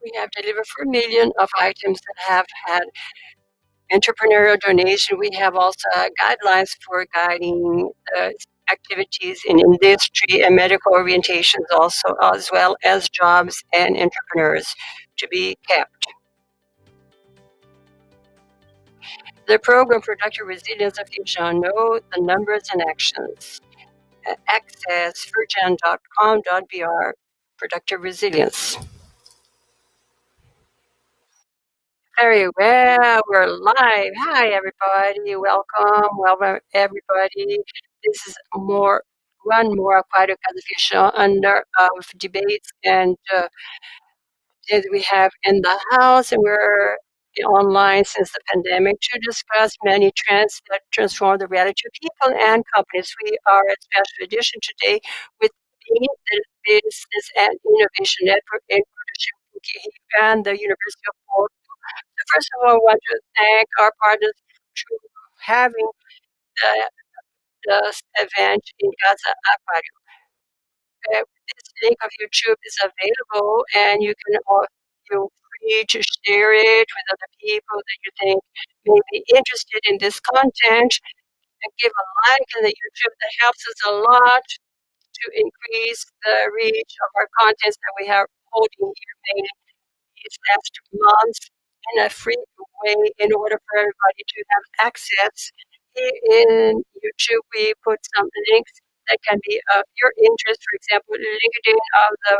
We have delivered 4 million of items that have had entrepreneurial donation. We have also guidelines for guiding activities in industry and medical orientations also, as well as jobs and entrepreneurs to be kept. The program Productive Resilience of Firjan, know the numbers and actions. Access firjan.com.br, Productive Resilience. Very well, we're live. Hi, everybody. Welcome, everybody. This is one more Aquário Casa Firjan under of debates and that we have in the house, and we're online since the pandemic to discuss many trends that transform the reality of people and companies. We are a special edition today with the Business and Innovation Network in partnership with CUNY and the University of Porto. First of all, I want to thank our partners for having this event in Casa Aquário. This link of YouTube is available, and you can feel free to share it with other people that you think may be interested in this content, and give a like in the YouTube. That helps us a lot to increase the reach of our contents that we have holding here made these last months in a free way in order for everybody to have access. Here in YouTube, we put some links that can be of your interest. For example, LinkedIn of the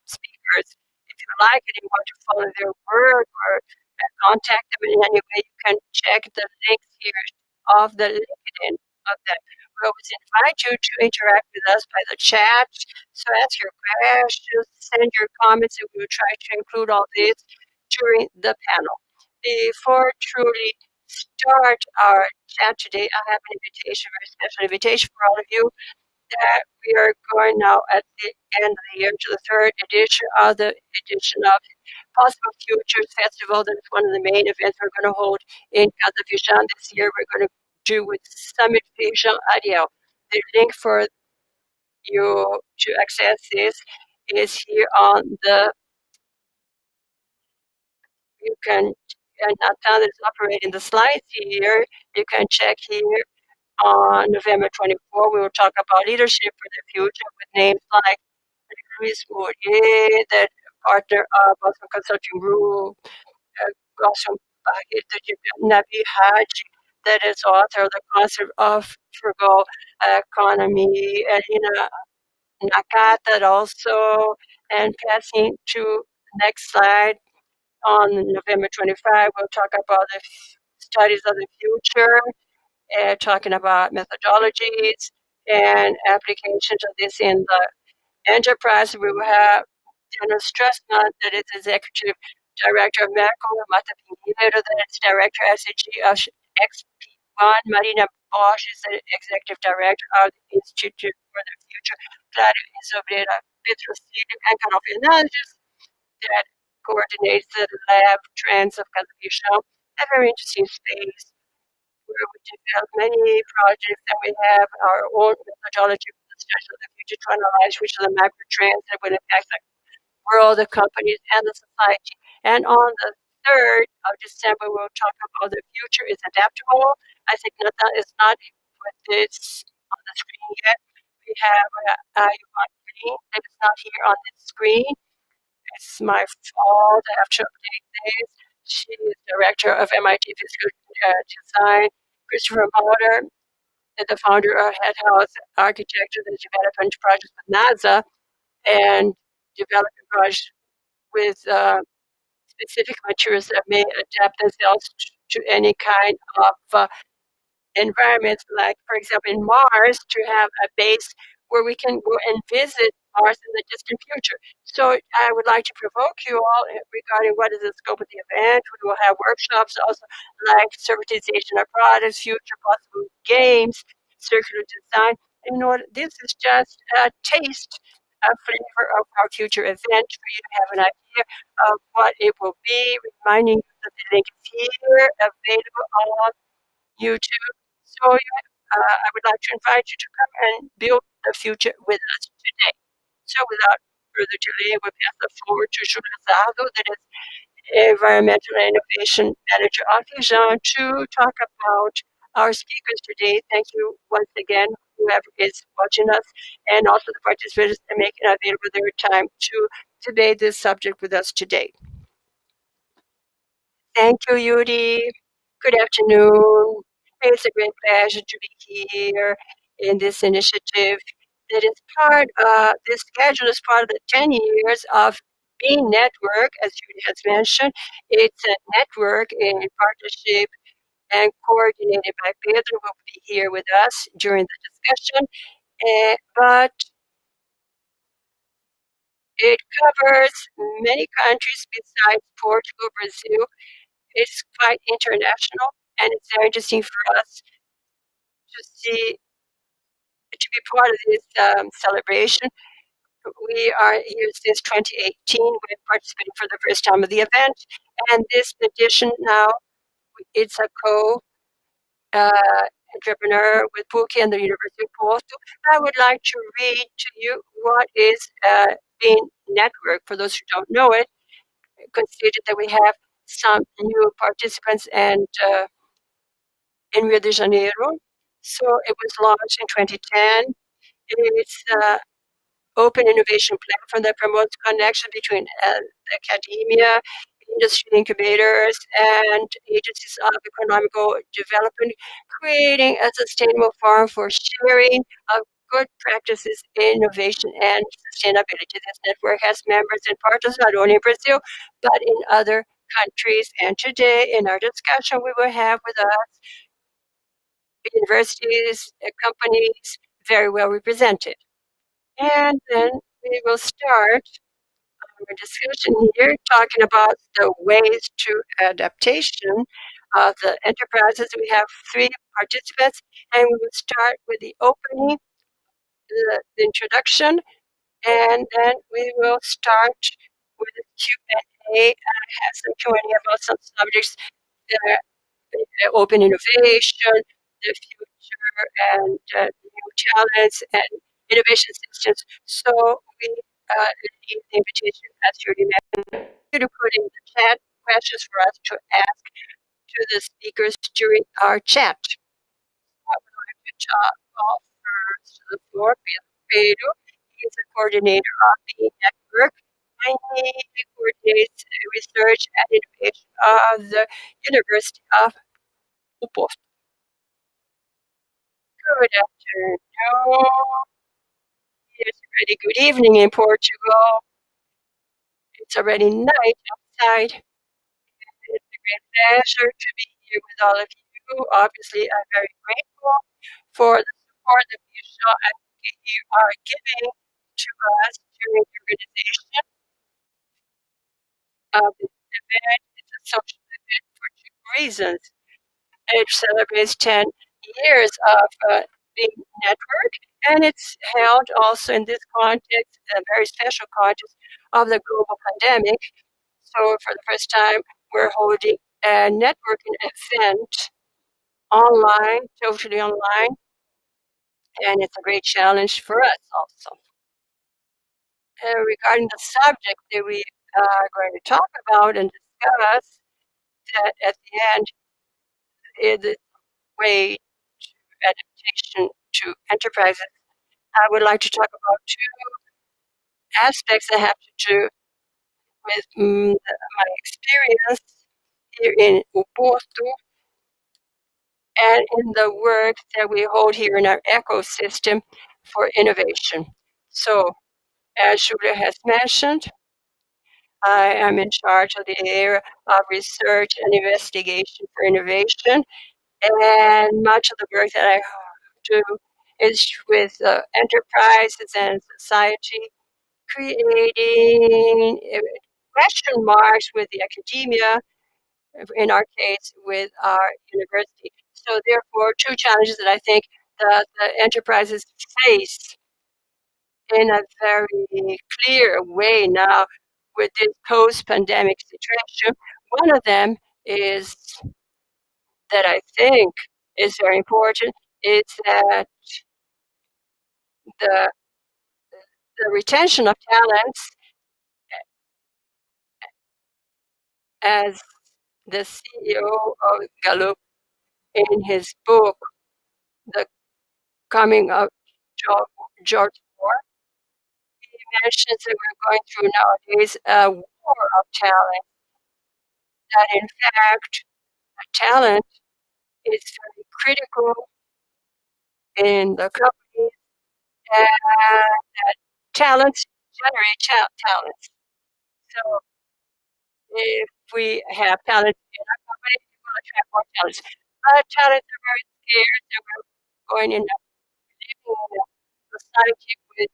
speakers. If you like it, you want to follow their work or contact them in any way, you can check the links here of the LinkedIn of them. We always invite you to interact with us by the chat. So ask your questions, send your comments, and we will try to include all this during the panel. Before truly start our chat today, I have an invitation, a very special invitation for all of you, that we are going now at the end of the year to the third edition of Possible Futures Festival. That is one of the main events we're going to hold in Casa Firjan this year. We're going to do with Summit Firjan Ariel. The link for you to access this is here on the, you can, and Nathan is operating the slides here. You can check here on November 24. We will talk about leadership for the future with names like Luis Mourier, that partner of Boston Consulting Group, Gautam Nabi Haji, that is author of the concept of frugal economy, Elena Nakata also, and passing to next slide. On November 25, we'll talk about the studies of the future, talking about methodologies and applications of this in the enterprise. We will have General Stressman, that is Executive Director of Medical, Marta Pinheiro, that is Director SAG of XP1, Marina Bosch is the Executive Director of the Institute for the Future, Clara Isobreira, Pedro and Carol Fernandes, that coordinates the lab trends of Casa Firjan, a very interesting space where we develop many projects, and we have our own methodology for the study of the future to analyze which are the macro trends that will impact the world, the companies, and the society. And on the 3rd of December, we'll talk about the future is adaptable. I think Nathan is not with this on the screen yet. We have Yuan Green that is not here on this screen. It's my fault. I have to update this. She is director of MIT Physical Design. Christopher Motor, the founder of Head House Architecture, that development projects with NASA and development projects with specific materials that may adapt themselves to any kind of environments, like, for example, in Mars, to have a base where we can go and visit Mars in the distant future. So I would like to provoke you all regarding what is the scope of the event. We will have workshops also like servitization of products, future possible games, circular design. This is just a taste, a flavor of our future event for you to have an idea of what it will be, reminding you that the link is here, available on YouTube. So I would like to invite you to come and build the future with us today. So without further delay, we pass the floor to Zardo, that is Environmental Innovation Manager of Firjan, to talk about our speakers today. Thank you once again, whoever is watching us, and also the participants that make it available their time to debate this subject with us today. Thank you, Yuri. Good afternoon. It's a great pleasure to be here in this initiative that is part of this schedule is part of the 10 years of Being Network, as Judy has mentioned. It's a network in partnership and coordinated by Pedro, who will be here with us during the discussion. But it covers many countries besides Portugal, Brazil. It's quite international, and it's very interesting for us to see, to be part of this celebration. We are here since 2018. We're participating for the first time of the event, and this edition now, it's a entrepreneur with PUC and the University of Porto. I would like to read to you what is being network. For those who don't know it, consider that we have some new participants and in Rio de Janeiro. So it was launched in 2010. It's open innovation platform that promotes connection between academia, industry incubators, and agencies of economical development, creating a sustainable forum for sharing of good practices in innovation and sustainability. This network has members and partners not only in Brazil, but in other countries. And today, in our discussion, we will have with us universities, companies very well represented. And then we will start our discussion here talking about the ways to adaptation of the enterprises. We have three participants, and we will start with the opening, the introduction, and then we will start with the Q&A. I have some Q&A about some subjects that are open innovation, the future, and new talents and innovation systems. So we leave the invitation as you remember you to put in the chat questions for us to ask to the speakers during our chat. I would like to call first to the floor Pedro. He is the coordinator of the network, and he coordinates research and innovation of the University of Upo. Good afternoon. It's already good evening in Portugal. It's already night outside. It's a great pleasure to be here with all of you. Obviously, I'm very grateful for the support that you are giving to us during the organization of this event. It's a social event for two reasons. It celebrates 10 years of being network, and it's held also in this context, a very special context of the global pandemic. So for the first time, we're holding a networking event online, totally online, and it's a great challenge for us also. Regarding the subject that we are going to talk about and discuss, that at the end is the way to adaptation to enterprises. I would like to talk about two aspects that have to do with my experience here in Uporto and in the work that we hold here in our ecosystem for innovation. So, as Julia has mentioned, I am in charge of the area of research and investigation for innovation, and much of the work that I do is with enterprises and society, creating question marks with the academia, in our case with our university. So therefore, two challenges that I think that the enterprises face in a very clear way now with this post-pandemic situation. One of them is that I think is very important is that the the retention of talents, as the CEO of Gallup in his book, The Coming of George Moore, he mentions that we're going through nowadays a war of talent, that in fact, talent is very critical in the companies, and that talents generate talents. So if we have talent in our company, we will attract more talents. But talents are very scarce, and we're going in a society with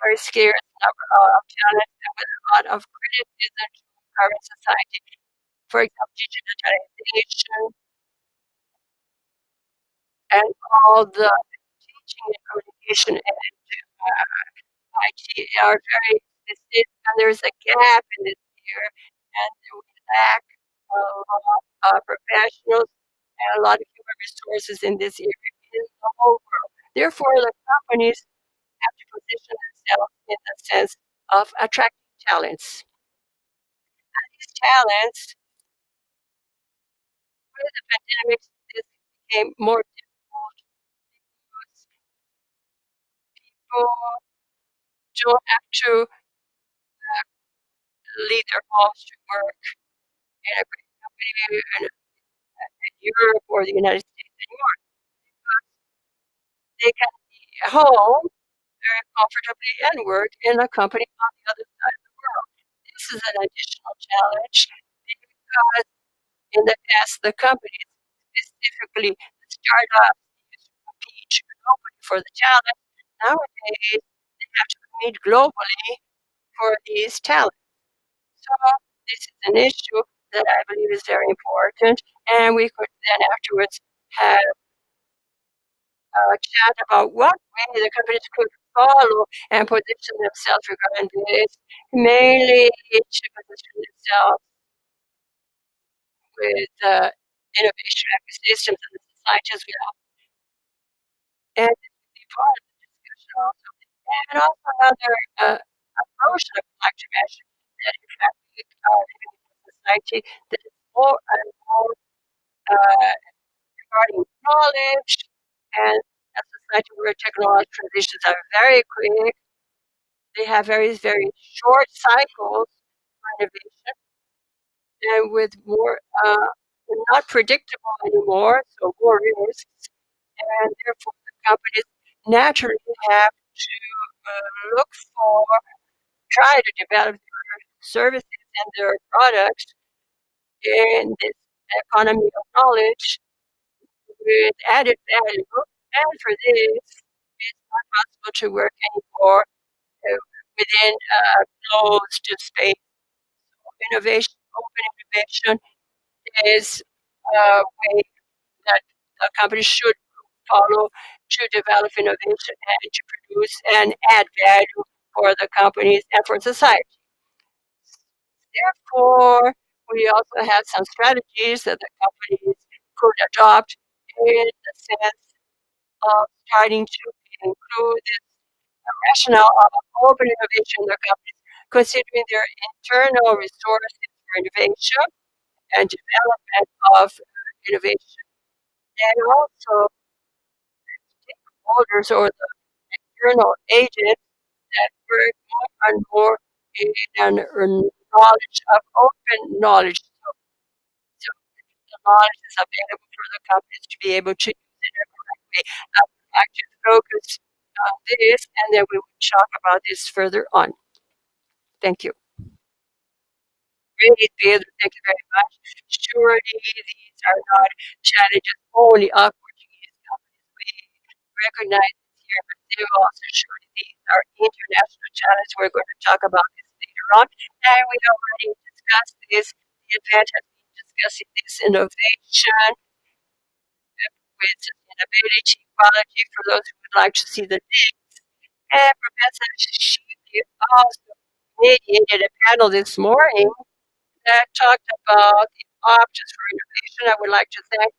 very scarce number of talents and with a lot of criticism to current society. For example, digitalization and all the teaching and communication and IT are very specific, and there's a gap in this year, and we lack a lot of professionals and a lot of human human resources in this area in the whole world. Therefore, the companies have to position themselves in the sense of attracting talents. And these talents, with the pandemic, this became more difficult because people don't have to leave their homes to work in a great company in Europe or the United States anymore. They can be at home very comfortably and work in a company on the other side of the world. This is an additional challenge because in the past, the companies, specifically the startups, used to compete globally for the talent. Nowadays, they have to compete globally for these talents. So this is an issue that I believe is very important, and we could then afterwards have a chat about what way the companies could follow and position themselves regarding this, mainly to position themselves with innovation ecosystems in the society as well. And this would be part of the discussion also. And also another approach that I would like to mention that in fact we are living in a society that is more and more regarding knowledge and a society where technological transitions are very quick. They have very, very short cycles for innovation and with more not predictable anymore, so more risks, and therefore the companies naturally have to look for, try to develop their services and their products in this economy of knowledge with added value. And for this, it's not possible to work anymore within a closed space. Innovation, open innovation is a way that a company should follow to develop innovation and to produce and add value for the companies and for society. Therefore, we also have some strategies that the companies could adopt in the sense of starting to include this rationale of open innovation in their companies, considering their internal resources for innovation and development of innovation, and also stakeholders or the external agents that work more and more in knowledge of open knowledge. So the knowledge is available for the companies to be able to use it in the right way. I would like to focus on this, and then we will talk about this further on. Thank you. Really, Pedro, thank you very much. Surely these are not challenges only of Portuguese companies. We recognize this here, but they also surely these are international challenges. We're going to talk about this later on. And we already discussed this. The event has been discussing this innovation with sustainability, quality for those who would like to see the links. And Professor Shipley also mediated a panel this morning that talked about the options for innovation. I would like to thank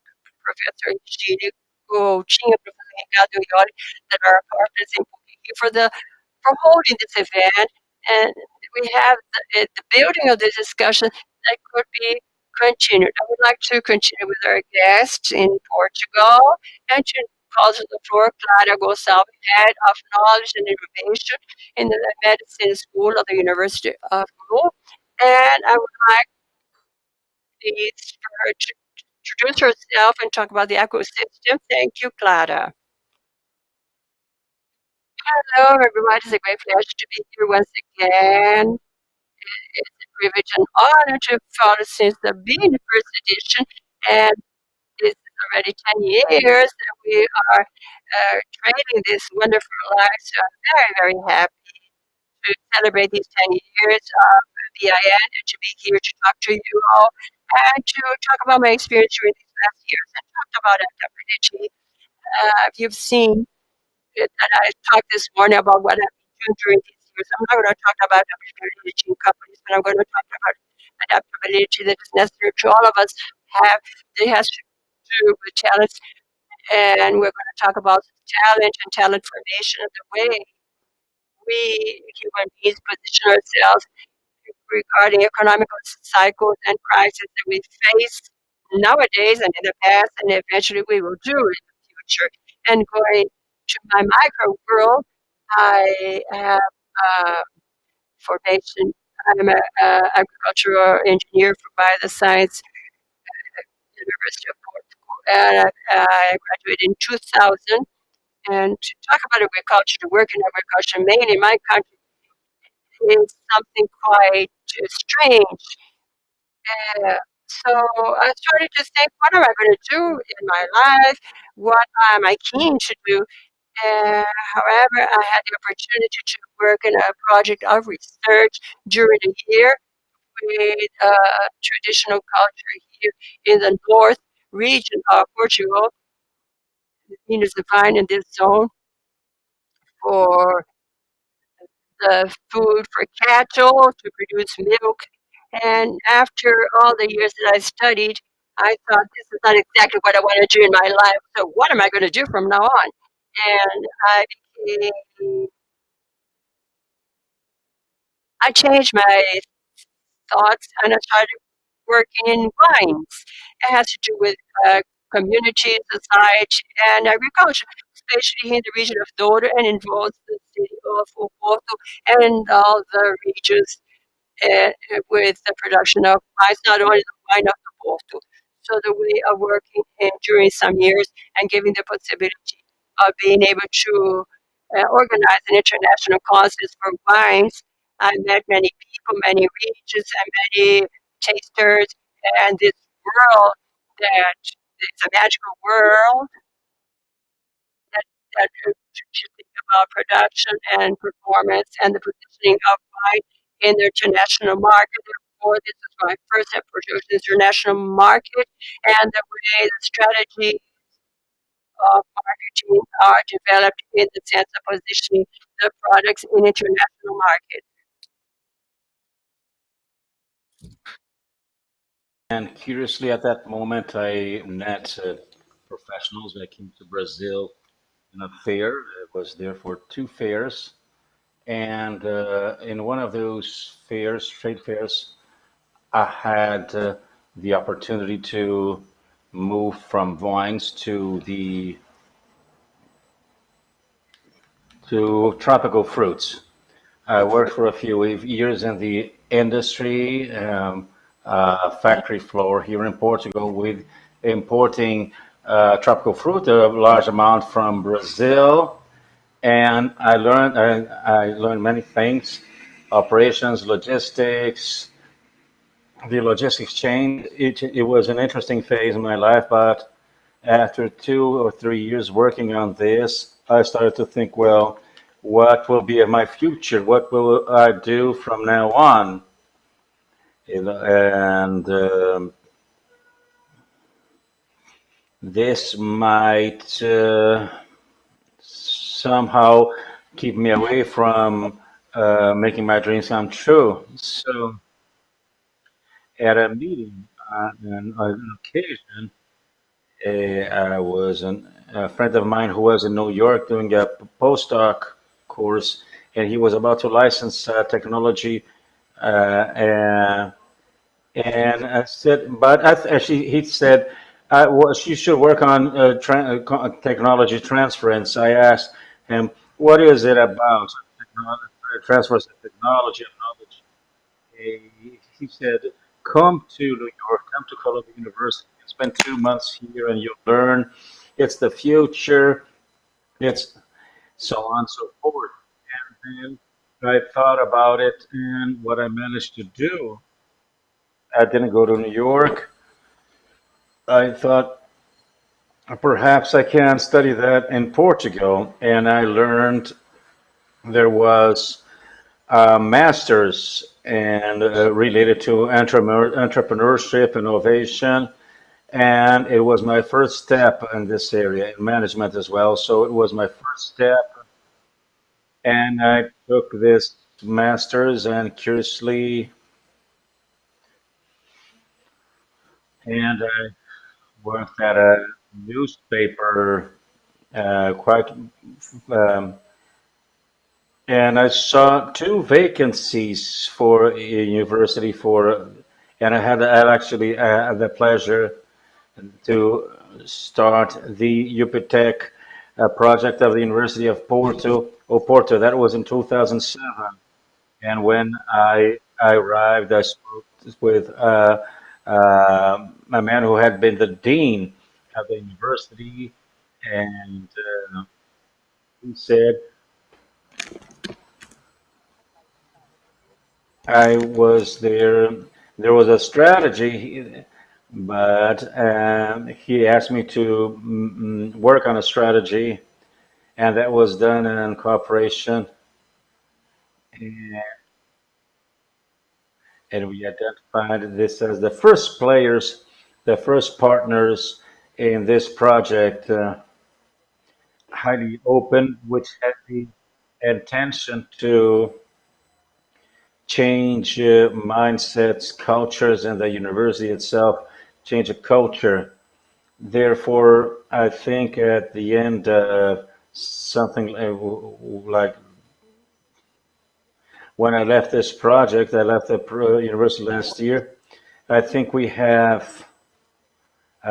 Professor Gini, Coutinho, Professor Ricardo Iori, that are partners in Pukiki for holding this event. And we have the building of this discussion that could be continued. I would like to continue with our guests in Portugal and to call to the floor Clara Gonçalves, Head of Knowledge and Innovation in the Medicine School of the University of CUNY. And I would like please for her to introduce herself and talk about the ecosystem. Thank you, Clara. Hello, everyone. It's a great pleasure to be here once again. It's a privilege and honor to follow since the being the first edition, and this is already 10 years that we are trading this wonderful life. So I'm very, very happy to celebrate these 10 years of BIN and to be here to talk to you all and to talk about my experience during these last years and talk about adaptability. You've seen that I talked this morning about what I've been doing during these years. I'm not going to talk about adaptability in companies, but I'm going to talk about adaptability that is necessary to all of us have. That has to do with talents, and we're going to talk about talent and talent formation and the way we human beings position ourselves regarding economical cycles and crises that we face nowadays and in the past, and eventually we will do in the future. And going to my micro world, I have formation. I'm an agricultural engineer by the Science University of Portugal, and I graduated in 2000. And to talk about agriculture, to work in agriculture, mainly in my country, is something quite strange. Uh, so I started to think, what am I going to do in my life? What am I keen to do? However, I had the opportunity to work in a project of research during the year with traditional culture here in the north region of Portugal, Minas Divine in this zone, for the food for cattle to produce milk. And after all the years that I studied, I thought this is not exactly what I want to do in my life. So what am I going to do from now on? And became, I changed my thoughts and I started working in wines. It has to do with community, society, and agriculture, especially in the region of Douro and involves the city of Oporto and all the regions with the production of wines, not only the wine of the Porto. So the way of working during some years and giving the possibility of being able to organize an international conference for wines. I met many people, many regions, and many tasters, and this world that it's a magical world that should think about production and performance and the positioning of wine in the international market. Therefore, this is my first approach to the international market and the way the strategy of marketing are developed in the sense of positioning the products in international markets. And curiously, at that moment, I met professionals. I came to Brazil in a fair. I was there for two fairs. And in one of those fairs, trade fairs, I had the opportunity to move from vines to tropical fruits. I worked for a few years in the industry, factory floor here in Portugal with importing tropical fruit, a large amount from Brazil. And I learned many things, operations, logistics, the logistics chain. It was an interesting phase in my life, but after 2 or 3 years working on this, I started to think, well, what will be my future? What will I do from now on? And this might somehow keep me away from making my dreams come true. So, at a meeting on an occasion, a friend of mine who was in New York doing a postdoc course, and he was about to license technology. Uh, and I said, but actually, he said, well, she should work on technology transference. I asked him, what is it about transfers of technology and knowledge? He said, come to New York, come to Columbia University, spend 2 months here, and you'll learn. It's the future. It's so on and so forth. And then I thought about it, and what I managed to do, I didn't go to New York. I thought perhaps I can study that in Portugal, and I learned there was a master's and related to entrepreneurship, innovation, and it was my first step in this area, in management as well. So it was my first step, and I took this master's, and curiously, and I worked at a newspaper, quite, um, and I saw two vacancies for a university for, and I actually had the pleasure to start the UPTech project of the University of Porto. That was in 2007. And when I arrived, I spoke with a man who had been the dean of the university, and he said I was there. There was a strategy, but he asked me to work on a strategy, and that was done in cooperation. And we identified this as the first players, the first partners in this project, highly open, which had the intention to change mindsets, cultures, and the university itself, change a culture. Therefore, I think at the end, something like when I left this project, I left the university last year. I think we have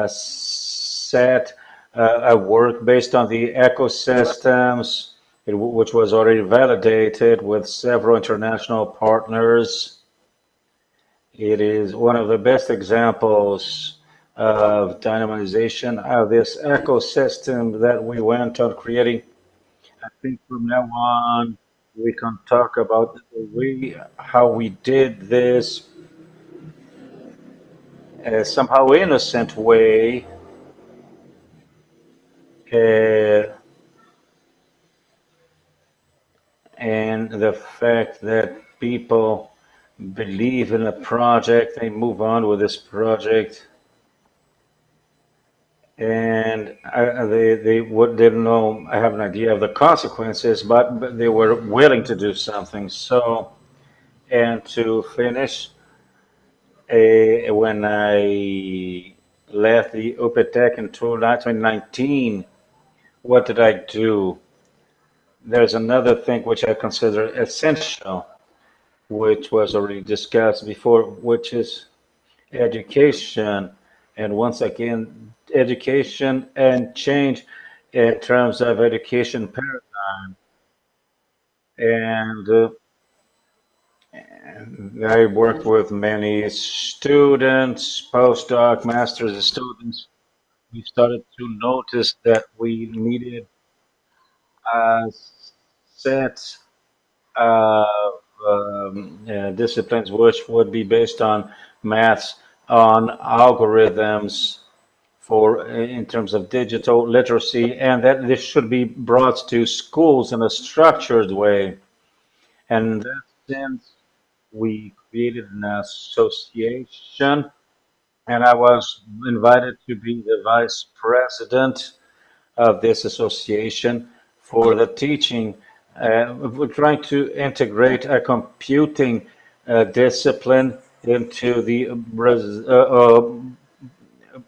set a work based on the ecosystems, which was already validated with several international partners. It is one of the best examples of dynamization of this ecosystem that we went on creating. I think from now on, we can talk about the way how we did this, somehow innocent way, uh, and the fact that people believe in a project, they move on with this project, and didn't know. I have an idea of the consequences, but they were willing to do something. So, and to finish, when I left the UPTEC in 2019, what did I do? There's another thing which I consider essential, which was already discussed before, which is education. And once again, education and change in terms of education paradigm. And I worked with many students, postdoc, master's students. We started to notice that we needed a set of disciplines which would be based on maths, on algorithms for in terms of digital literacy, and that this should be brought to schools in a structured way. And in that sense, we created an association, and I was invited to be the vice president of this association for the teaching. We're trying to integrate a computing discipline into the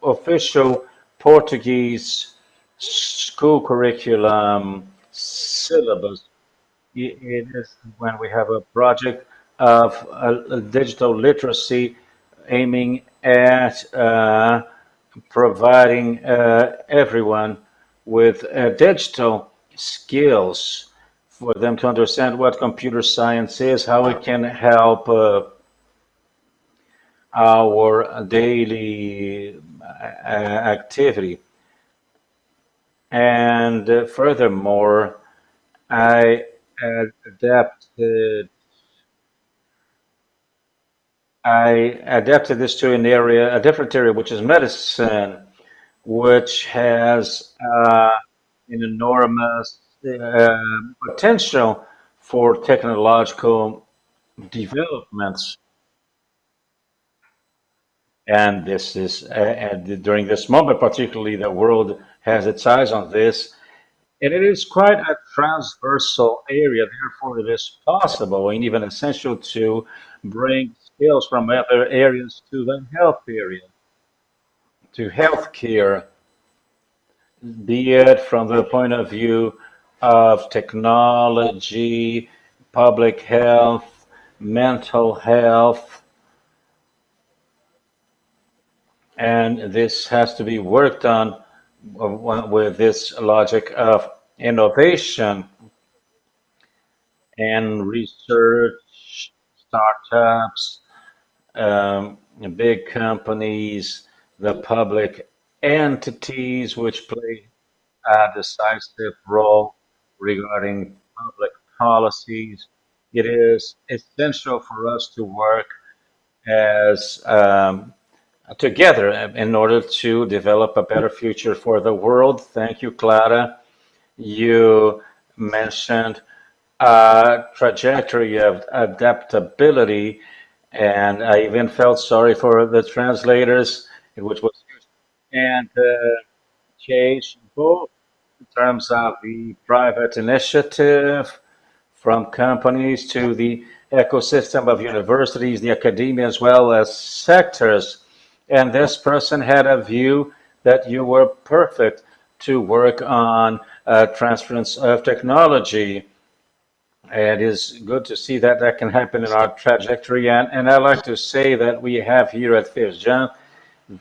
official Portuguese school curriculum syllabus. It is when we have a project of digital literacy aiming at providing everyone with digital skills for them to understand what computer science is, how it can help our daily activity. And furthermore, I adapted I adapted this to an area, a different area, which is medicine, which has an enormous potential for technological developments. And this is, and during this moment, particularly, the world has its eyes on this. And it is quite a transversal area, therefore, it is possible and even essential to bring skills from other areas to the health area. to healthcare, be it from the point of view of technology, public health, mental health, and this has to be worked on with this logic of innovation and research, startups, um, big companies, the public entities which play a decisive role regarding public policies. It is essential for us to work as together in order to develop a better future for the world. Thank you, Clara. You mentioned a trajectory of adaptability, and I even felt sorry for the translators, which was huge. And change both in terms of the private initiative from companies to the ecosystem of universities, the academia, as well as sectors. And this person had a view that you were perfect to work on transference of technology. It is good to see that that can happen in our trajectory. And I like to say that we have here at Firjan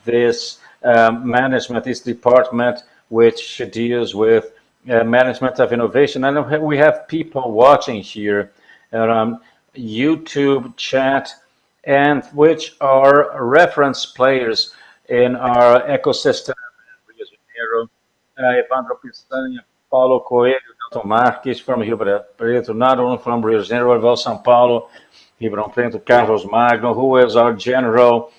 this management, this department which deals with management of innovation. I know we have people watching here on YouTube chat, and which are reference players in our ecosystem in Rio de Janeiro. Evandro Pistanha, Paulo Coelho, Dalton Marques from Rio Preto, not only from Rio de Janeiro, but also São Paulo, Ribeirão Preto, Carlos Magno, who is our general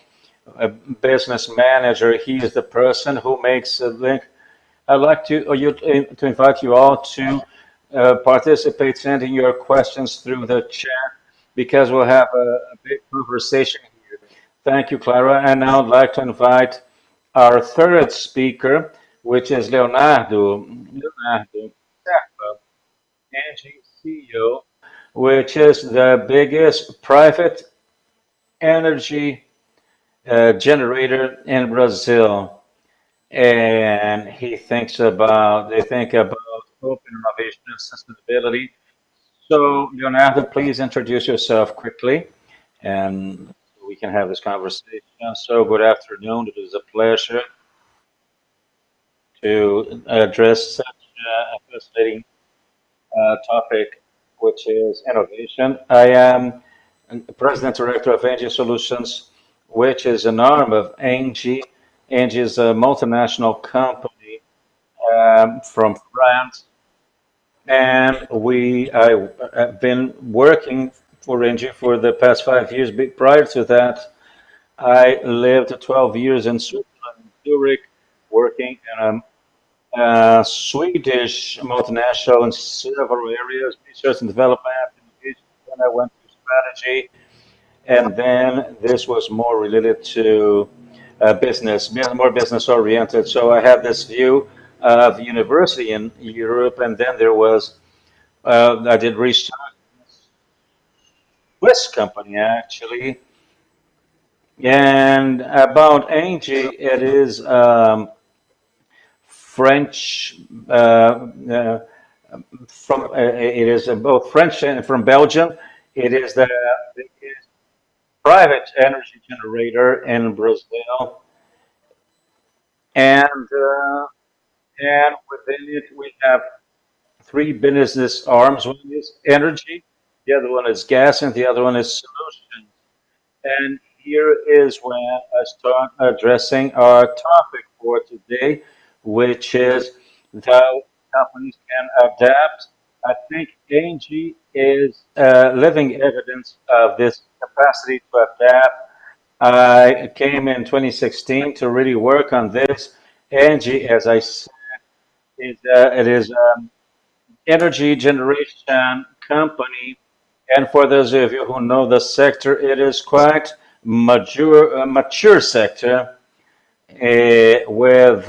business manager. He is the person who makes a link. I'd like to invite you all to participate, sending your questions through the chat because we'll have a big conversation here. Thank you, Clara. And now I'd like to invite our third speaker, which is Leonardo. Leonardo Serpa, ENGIE CEO, which is the biggest private energy generator in Brazil. And they think about open innovation and sustainability. So, Leonardo, please introduce yourself quickly and we can have this conversation. So, good afternoon. It is a pleasure to address such a fascinating topic, which is innovation. I am President Director of ENGIE Solutions, which is an arm of ENGIE. ENGIE is a multinational company from France, and I've been working for ENGIE for the past 5 years. Prior to that, I lived 12 years in Switzerland, in Zurich, working in a Swedish multinational in several areas, research and development, innovation. Then I went to strategy, and then this was more related to business, more business oriented. So I had this view of university in Europe, and then there was I did research in a Swiss company actually, and about ENGIE, it is French. It is both French and from Belgium. It is the biggest private energy generator in Brazil, and within it we have three business arms. One is energy, the other one is gas, and the other one is solutions. And here is when I start addressing our topic for today, which is how companies can adapt. I think ENGIE is living evidence of this capacity to adapt. I came in 2016 to really work on this. ENGIE, as I said, it is energy generation company. And for those of you who know the sector, it is quite mature sector with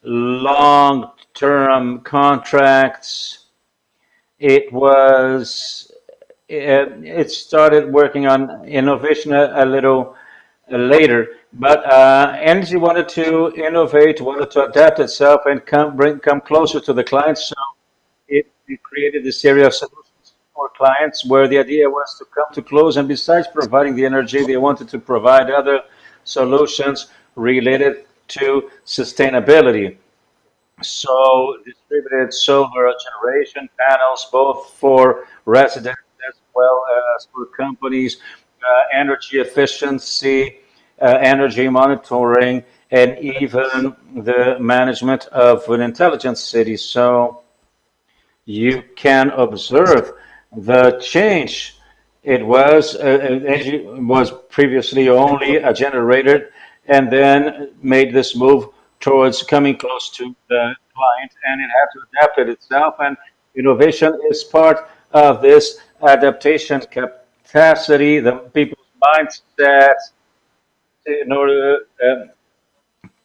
long-term contracts. It started working on innovation a little later. But Energy wanted to innovate, wanted to adapt itself and come closer to the clients. So it created this area of solutions for clients where the idea was to come to close. And besides providing the energy, they wanted to provide other solutions related to sustainability. So distributed solar generation panels, both for residents as well as for companies, energy efficiency, energy monitoring, and even the management of an intelligent city. So you can observe the change. It was previously only a generator, and then made this move towards coming close to the client, and it had to adapt it itself. And innovation is part of this adaptation capacity, the people's mindsets, in order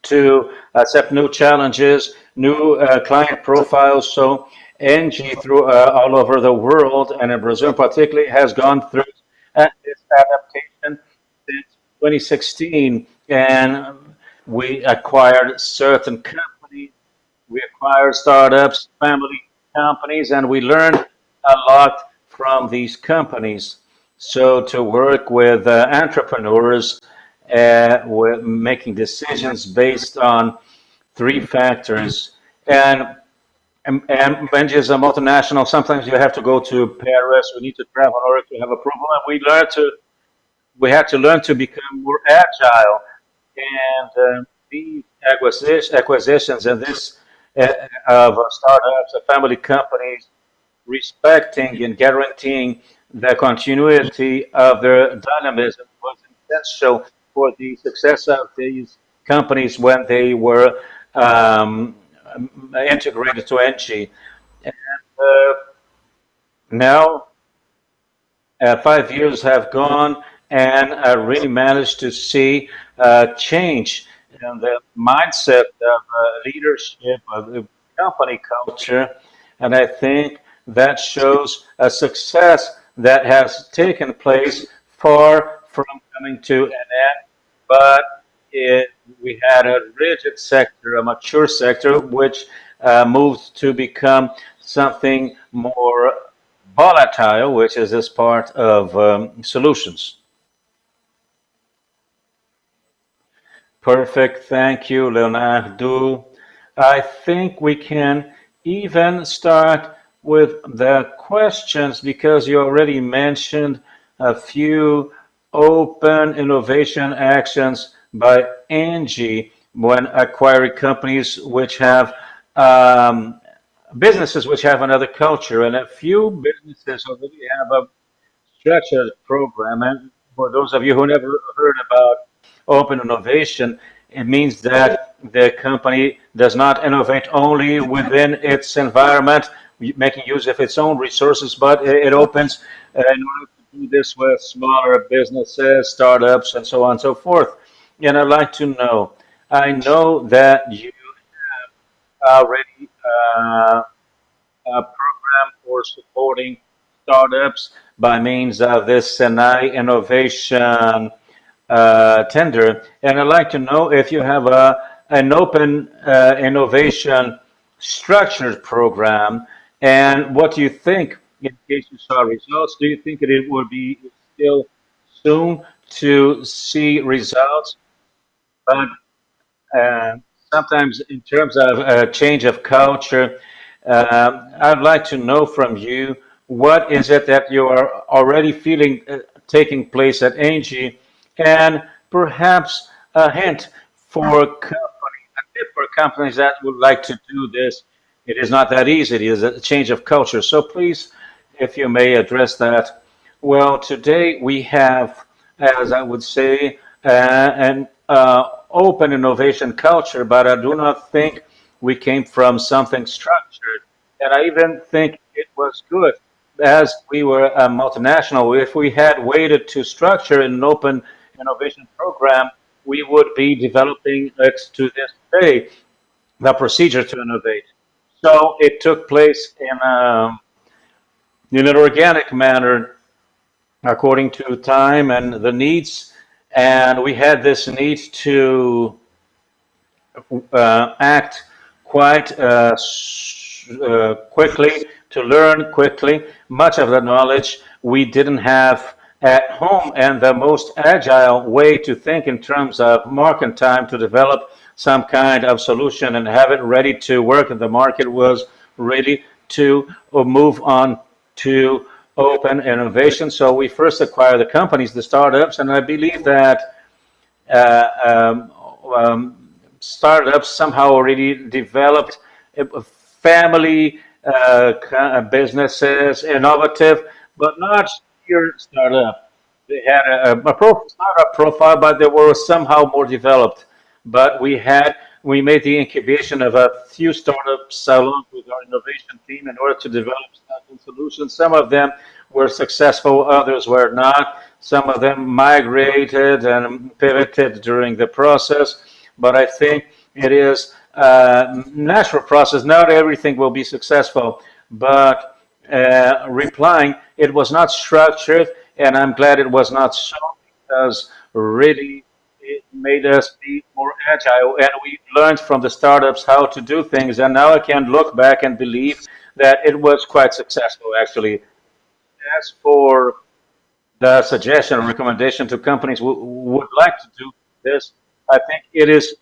to accept new challenges, new client profiles. So ENGIE through all over the world, and in Brazil particularly, has gone through this adaptation since 2016. And we acquired certain companies, we acquired startups, family companies, and we learned a lot from these companies. So to work with entrepreneurs, with making decisions based on three factors. And Benji is a multinational. Sometimes you have to go to Paris. We need to travel in order to have approval. And we had to learn to become more agile. And these acquisitions and this of startups, of family companies, respecting and guaranteeing the continuity of their dynamism was essential for the success of these companies when they were um, integrated to ENGIE. And now 5 years have gone, and I really managed to see change in the mindset of leadership, of the company culture. And I think that shows a success that has taken place far from coming to an end. But we had a rigid sector, a mature sector, which moved to become something more volatile, which is this part of solutions. Perfect. Thank you, Leonardo. I think we can even start with the questions because you already mentioned a few open innovation actions by Angie when acquiring companies which have businesses which have another culture, and a few businesses already have a structured program. And for those of you who never heard about open innovation, it means that the company does not innovate only within its environment, making use of its own resources, but it opens in order to do this with smaller businesses, startups, and so on and so forth. And I'd like to know, I know that you already program for supporting startups by means of this Senai Innovation tender. And I'd like to know if you have an open innovation structured program, and what do you think in case you saw results? Do you think that it would be still soon to see results? But uh, sometimes, in terms of a change of culture, I'd like to know from you what is it that you are already feeling taking place at Angie, and perhaps a hint for companies, a tip for companies that would like to do this. It is not that easy. It is a change of culture. So please, if you may address that. Well, today we have, as I would say, an open innovation culture, but I do not think we came from something structured. And I even think it was good as we were a multinational. If we had waited to structure an open innovation program, we would be developing it to this day, the procedure to innovate. So it took place in an organic manner according to time and the needs. and we had this need to act quite quickly, to learn quickly. Much of the knowledge we didn't have at home, and the most agile way to think in terms of market time to develop some kind of solution and have it ready to work in the market was really to move on to open innovation. So we first acquired the companies, the startups, and I believe that uh, um, startups somehow already developed family businesses, innovative, but not pure startup. They had startup profile, but they were somehow more developed. But we made the incubation of a few startups along with our innovation team in order to develop certain solutions. Some of them were successful, others were not. Some of them migrated and pivoted during the process. But I think it is a natural process. Not everything will be successful, but replying, it was not structured, and I'm glad it was not so because really it made us be more agile, and we learned from the startups how to do things. And now I can look back and believe that it was quite successful, actually. As for the suggestion or recommendation to companies who would like to do this, I think it is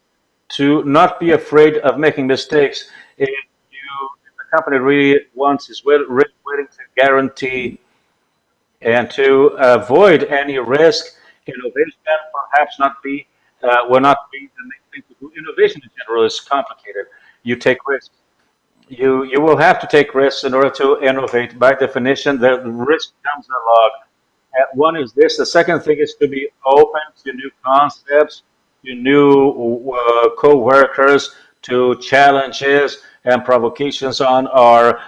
to not be afraid of making mistakes. If the company really wants, is really willing to guarantee and to avoid any risk, innovation perhaps not be will not be the main thing to do. Innovation in general is complicated. You take risks. You will have to take risks in order to innovate. By definition, the risk comes along. One is this. The second thing is to be open to new concepts, to new co-workers, to challenges and provocations on our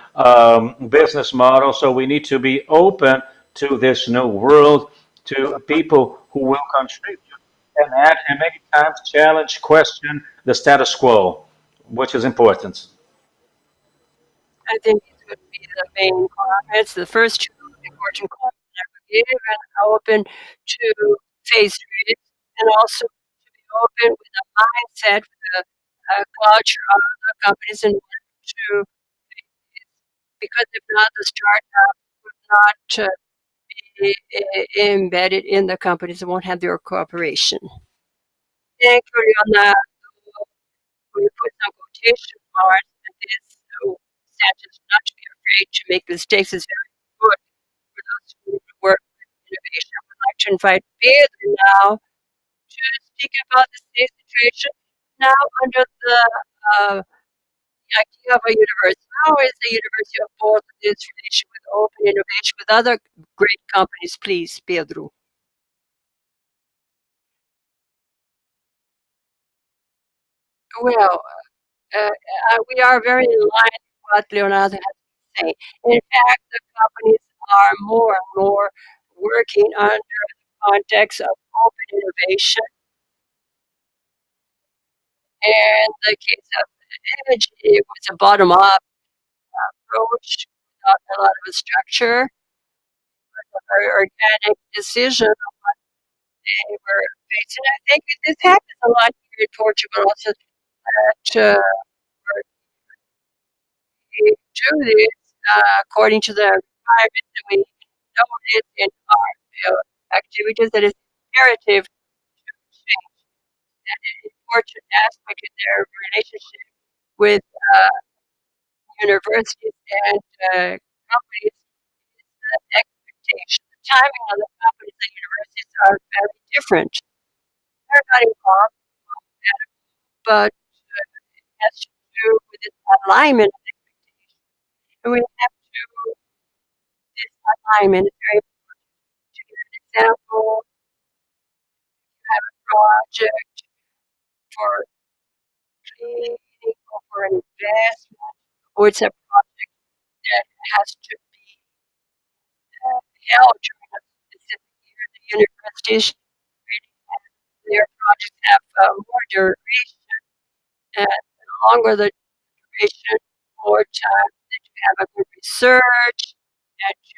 business model. So we need to be open to this new world, to people who will contribute and add, and many times challenge, question the status quo, which is important. I think these would be the main comments. The first two important comments that we gave, and open to face risks, and also to be open with a mindset, with a culture of the companies in order to, because if not, the startup would not be embedded in the companies and won't have their cooperation. Thank you, Leonardo. We put some quotation marks in this sentence, not to be afraid to make mistakes is very good for those who work with innovation. I would like to invite Pedro now to speak about the same situation now under uh, the idea of a university. How is the university of both this relation with open innovation with other great companies, please, Pedro? Well, we are very in line with what Leonardo has been saying. In fact, the companies are more and more working under the context of open innovation. And the case of energy, it was a bottom-up approach, not a lot of structure, a very organic decision of what they were facing. I think this happens a lot here in Portugal also that we do this according to the requirements that we noted in our activities that is imperative to change. And an important aspect in their relationship with universities and companies is the expectation. The timing of the companies and universities are very different. They're not involved, but it has to do with this alignment of expectations. And we have to, this alignment is very important. To give an example, you have a project for cleaning or for an investment, or it's a project that has to be held during a specific year. The universities really have, their projects have more duration, and the longer the duration, more time that you have a good research and to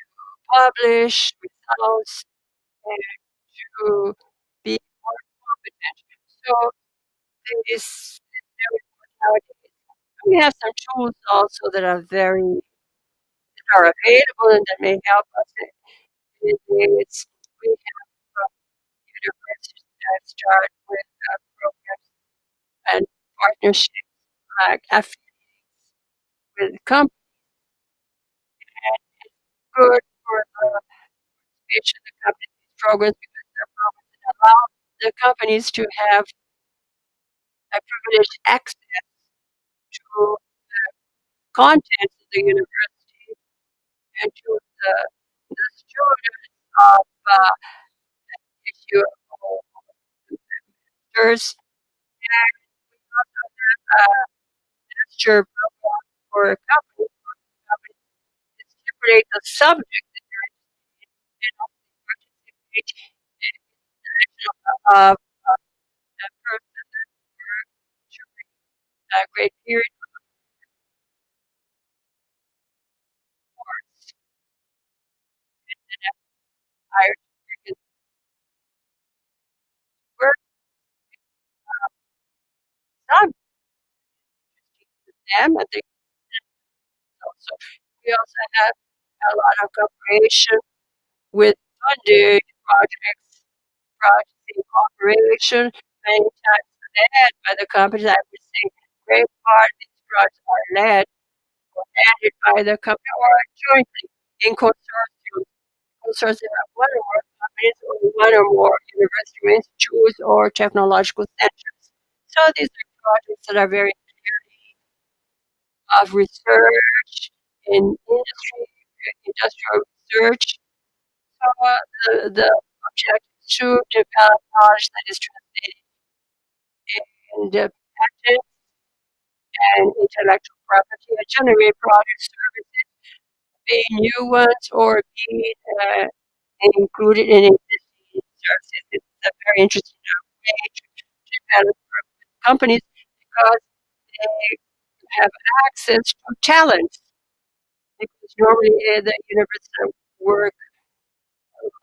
publish results and to be So this is very important nowadays. We have some tools also that are available and that may help us. It's, we have universities that start with programs and partnerships like affiliates with companies, good for the speech of the company's programs because they're programs that allow the companies to have a privileged access to contents of the university and to the students of issue of masters. And we also have a master program for companies to stipulate the subject that you're interested in and also participate in the selection of a person that worked during a great period of course and have hired to work some interesting to them and they also we also have a lot of cooperation with funded projects in cooperation, many times led by the companies. I would say great part of these projects are led or handed by the company or jointly in consortium. Consortium of one or more companies or one or more university institutes or technological centers. So these are projects that are very clearly of research in industry, industrial research. So the objective is to develop knowledge that is translated in the patent and intellectual property and generate products, services, be new ones or be included in existing services. It's a very interesting way to develop companies because they have access to talent. Because normally the university work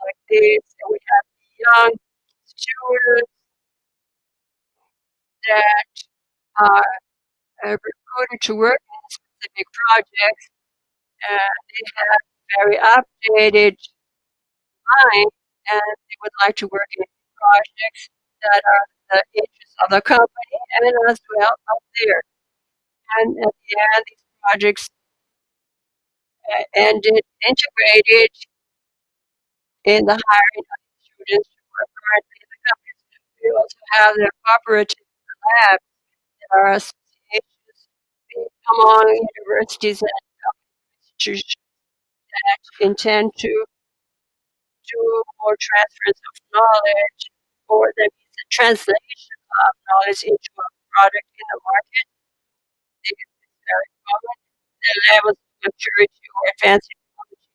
like this, and we have young students that are recruited to work in specific projects, and they have very updated minds, and they would like to work in projects that are the interests of the company and as well of theirs. And at the end, these projects ended integrated in the hiring of students who are currently in the companies. We also have the cooperative labs that are associations among universities and institutions that intend to do more transfers of knowledge or that means the translation of knowledge into a product in the market. This is very common. The levels of maturity or advanced technology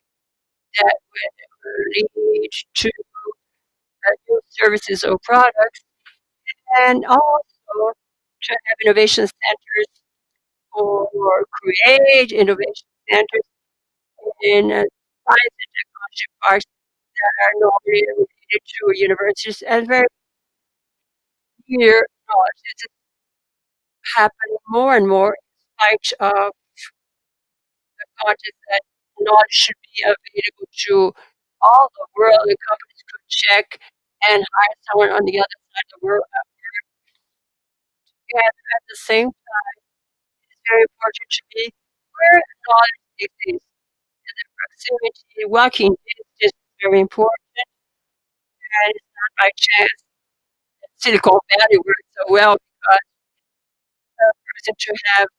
that would lead to new services or products, and also to have innovation centers or create innovation centers in science and technology parks that are normally related to universities and very near knowledge. This is happening more and more in spite of the content that knowledge should be available to all the world and companies could check and hire someone on the other side of the world. And at the same time, it's very important to be where knowledge exists. And the proximity, walking distance is very important, and it's not by chance that Silicon Valley works so well because a person to have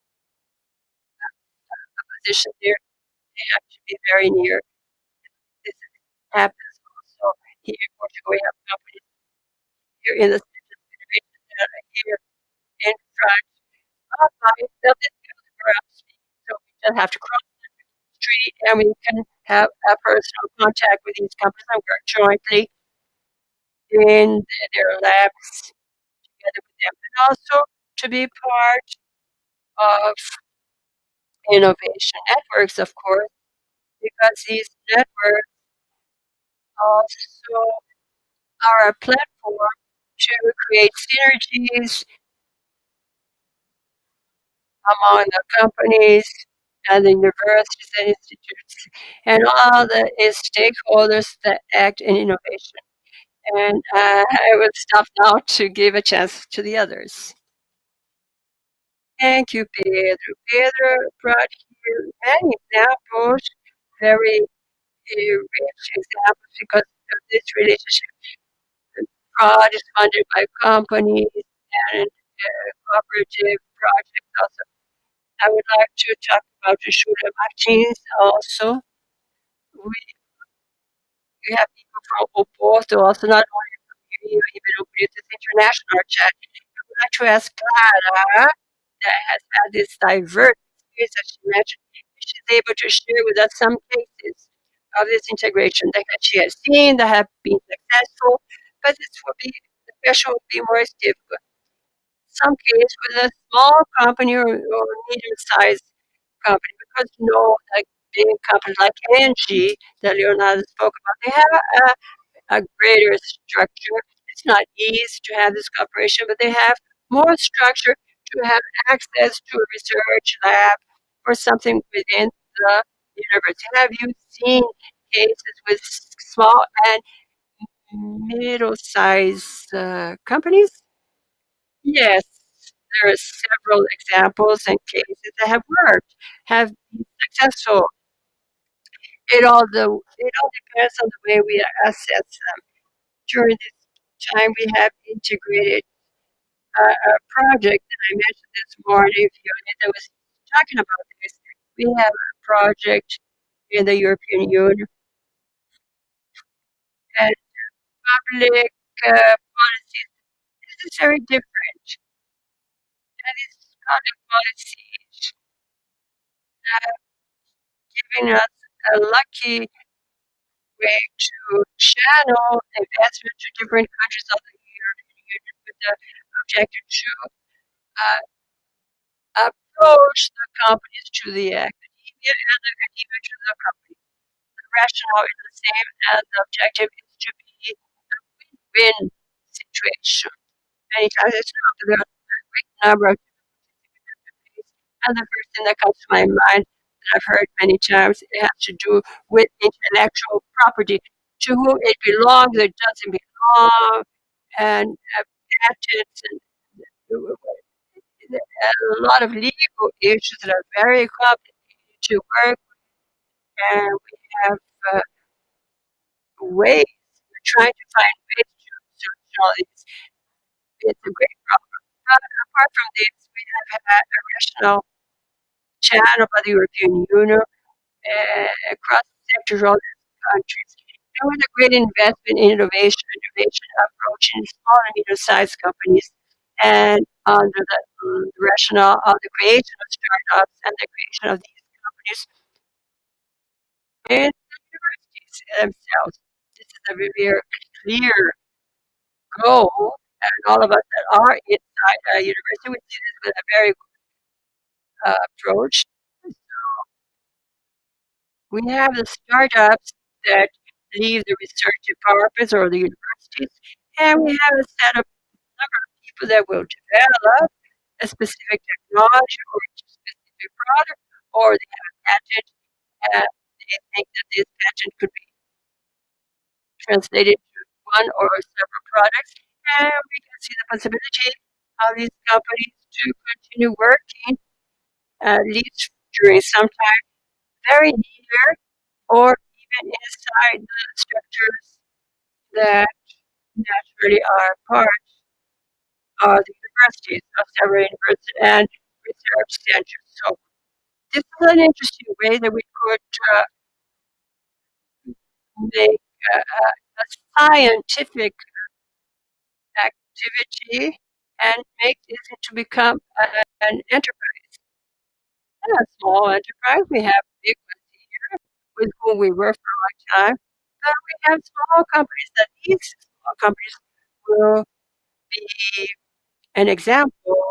a position there, they have to be very near. This happens also here in Portugal. We have companies here in the center of innovation that are here in front of this building where I'm speaking. So we just have to cross the street and we can have a personal contact with these companies and work jointly in their labs together with them, and also to be part of innovation networks, of course, because these networks also are a platform to create synergies among the companies and the universities and institutes and all the stakeholders that act in innovation. And I will stop now to give a chance to the others. Thank you, Pedro. Pedro brought here many examples, very rich examples, because of this relationship. The fraud is funded by companies and cooperative projects also. I would like to talk about the Shula Martins also. We have people from Oporto, also not only from Rio, even Oporto's international chat. I would like to ask Clara, that has had this diverse experience that she mentioned, if she's able to share with us some cases of this integration that she has seen that have been successful, but this will be, the question will be more difficult. Some case with a small company or medium-sized company, because like big companies like ENGIE that Leonardo spoke about, they have a greater structure. It's not easy to have this cooperation, but they have more structure to have access to a research lab or something within the university. Have you seen cases with small and middle-sized companies? Yes, there are several examples and cases that have worked, have been successful. It all depends on the way we assess them. During this time, we have integrated a project that I mentioned this morning, Fiona, that was talking about this. We have a project in the European Union and public policies. This is very different. And it's public policy giving us a lucky way to channel investment to different countries of the European Union with the objective to uh, approach the companies to the academia and the academia to the company. The rationale is the same, and the objective is to be a win-win situation. Many times it's not the great number of difficulties, and the first thing that comes to my mind that I've heard many times, it has to do with intellectual property. To whom it belongs, it doesn't belong, and patents and a lot of legal issues that are very complicated to work, and we have uh, ways. We're trying to find ways to solution all these. It's a great problem. Apart from this, we have had a rational channel by the European Union across sectors all these countries. And with a great investment in innovation approach in small and medium-sized companies, and under the rationale of the creation of startups and the creation of these companies in the universities themselves. This is a very clear goal, and all of us that are inside a university, we see this with a very good approach. We have the startups that leave the research departments or the universities, and we have a set of number of people that will develop a specific technology or a specific product, or they have a patent and they think that this patent could be translated to one or several products, and we can see the possibility of these companies to continue working at least during some time very near or even inside the structures that naturally are part of the universities, of several universities and research centers. So this is an interesting way that we could make a scientific activity and make this to become an enterprise. And a small enterprise, we have big ones here with whom we work for a long time, but we have small companies that these small companies will be an example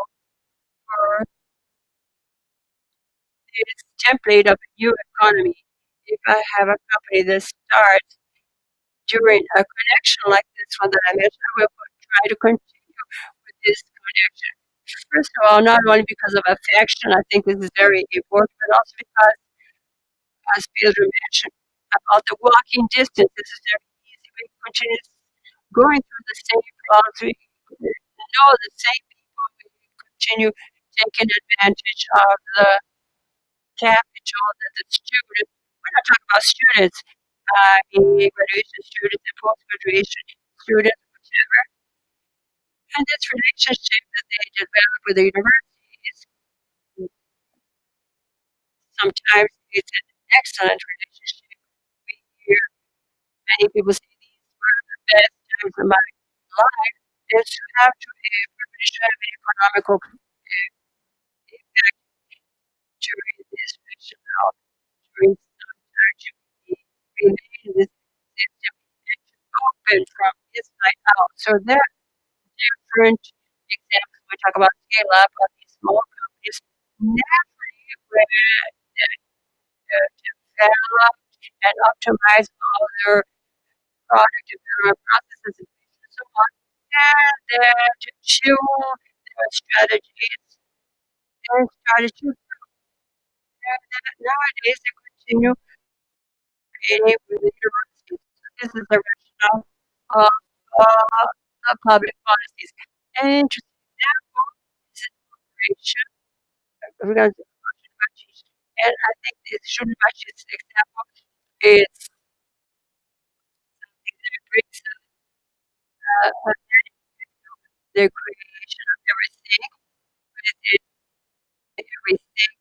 for this template of a new economy. If I have a company that starts during a connection like this one that I mentioned, I will put try to continue with this connection. First of all, not only because of affection, I think this is very important, but also because, as Pedro mentioned, about the walking distance. This is very easy. We continue going through the same problems. We know the same people. We continue taking advantage of the capital that the students, we're not talking about students, graduation students and post-graduation students, whichever. And this relationship that they develop with the universities, sometimes it's an excellent relationship. We hear many people say these were the best times of my life. Is to have to privilege to have an economical impact during this mission out, during some time to be remain this system open from inside out. So there are different examples. We talk about scale up of these small companies naturally where develop and optimize all their product development processes and so on. And then to tune their strategies and strategy. And then nowadays they continue creating with the universities. So this is the rationale of the public policies. An interesting example is in corporation. We're going to and I think this Shunbachi's example is something that brings the creation of everything, within everything.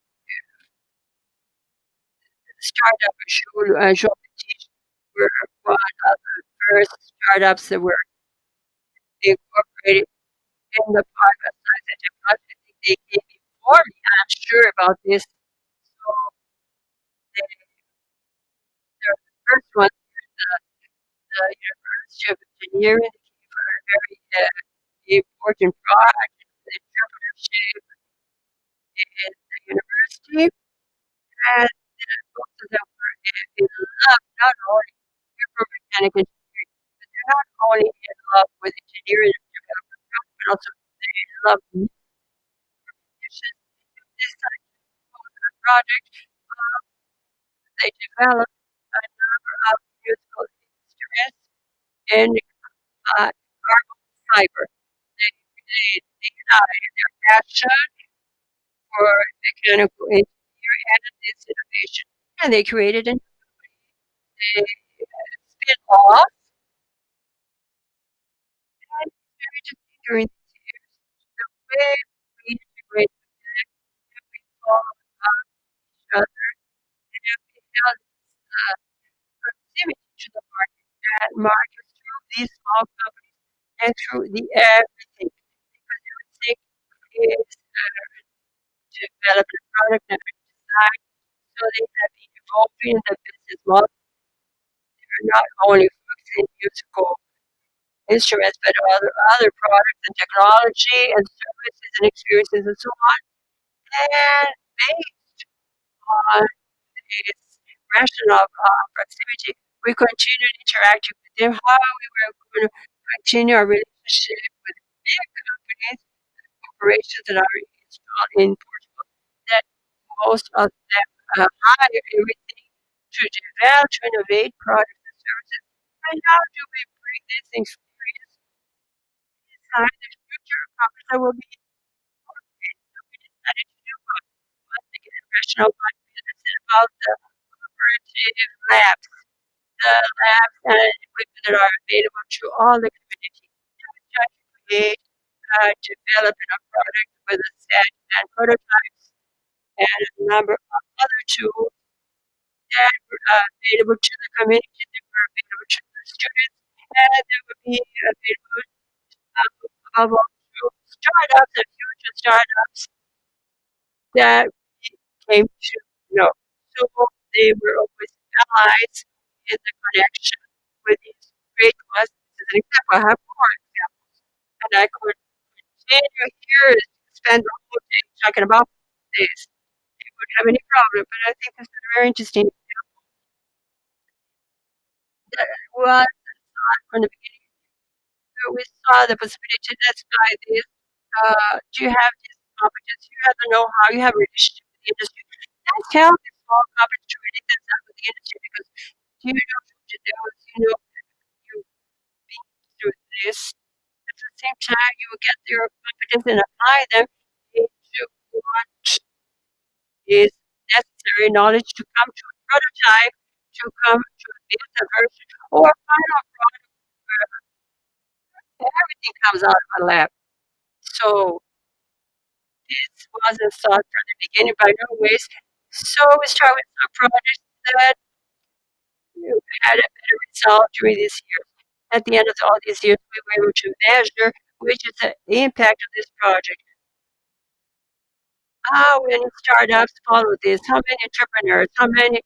Startup Shopify were one of the first startups that were incorporated in the private science and technology. I think they came before me. I'm not sure about this. So they, they're the first one, the University of Engineering, came for a very important project in entrepreneurship in the university. And both of them were in love, not only mechanical engineering, but they're not only in love with engineering and development, but also they love mission. This type of project, they developed a number of musical instruments in carbon fiber. They united their passion for mechanical engineering and this innovation, and they created a they spin off and during these years, the way we integrate and we follow each other and we have this proximity to the market and markets through these small companies and through the everything because everything is developed a product and design so they have been evolving the business model. They're not only focusing musical instruments, but other products and technology and services and experiences and so on. And based on its rationale of proximity, we continued interacting with them, how we were going to continue our relationship with big companies, corporations that are installed in Portugal, that most of them hire everything to develop, to innovate products and services. And how do we bring this experience inside the future companies that will be incorporated? So we decided to do once again rational one about the cooperative labs, the labs and equipment that are available to all the community. And we try to create, developing a product with a set and prototypes and a number of other tools that were available to the community, that were available to the students, and that would be available above all to startups and future startups that we came to know. So they were always allies in the connection with these great ones. This is an example. I have more examples, and I could continue here and spend the whole day talking about this. They wouldn't have any problem, but I think this is very interesting. That was from the beginning So we saw the possibility. Let's try this. Do you have this competence? You have the know-how. You have a relationship with the industry. Let's help this small company to relate themselves with the industry because you know you've been through this. At the same time, you will get your competence and apply them into what is necessary knowledge to come to a prototype, to come to a beta version, or a final product where everything comes out of a lab. So this wasn't thought from the beginning by no ways. So we started with some projects that had a better result during these years. At the end of all these years, we were able to measure which is the impact of this project. How many startups follow this? How many entrepreneurs? How many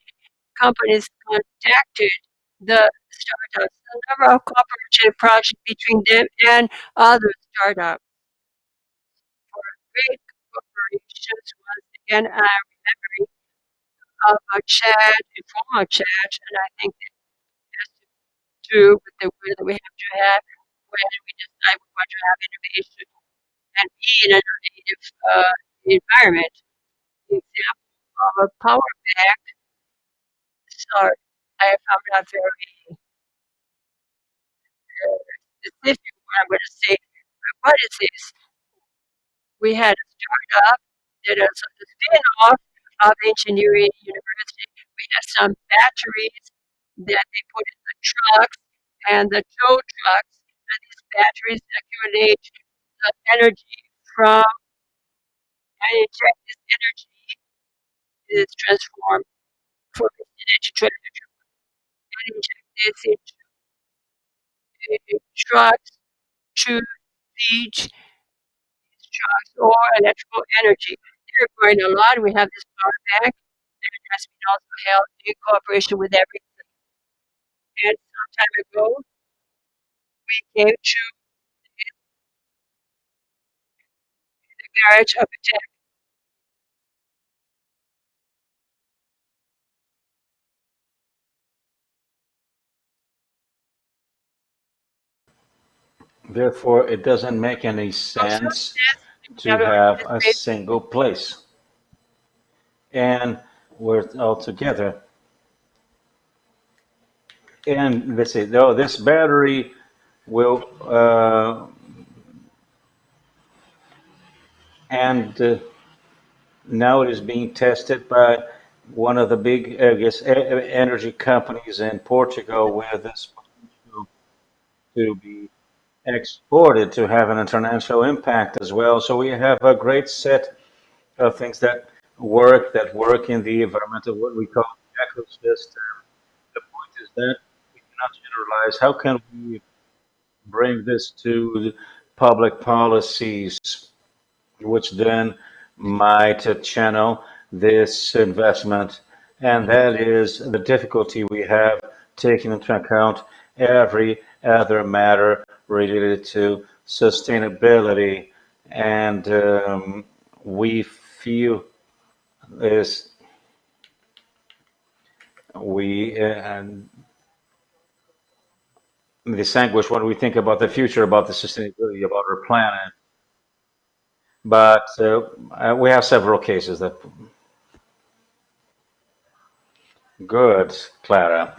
companies contacted the startups? The number of cooperative projects between them and other startups. For great corporations, once again, I'm remembering of a chat, informal chat, and I think that has to do with the way that we have to have when we decide we want to have innovation and be in an innovative environment. The example of a power bank, so I found that very specific what I'm going to say. What is this? We had a startup that is a spin-off of engineering university. We had some batteries that they put in the trucks and the tow trucks, and these batteries accumulate the energy from and inject this energy is transformed from energy to energy and inject this into trucks to feed trucks or electrical energy. They're growing a lot. We have this power bank that has been also held in cooperation with everything. And some time ago, we came to the garage of a tech. Therefore, it doesn't make any Also, sense this to never have a participated. single place. And we're all together. And let's say, though, this battery will, and now it is being tested by one of the big, I guess, energy companies in Portugal, where this potential to be exported to have an international impact as well. So we have a great set of things that work in the environmental what we call ecosystem. The point is that we cannot generalize. How can we bring this to the public policies, which then might channel this investment? And that is the difficulty we have taking into account every other matter related to sustainability. And we feel is we distinguish when we think about the future, about the sustainability, about our planet. But we have several cases that good, Clara.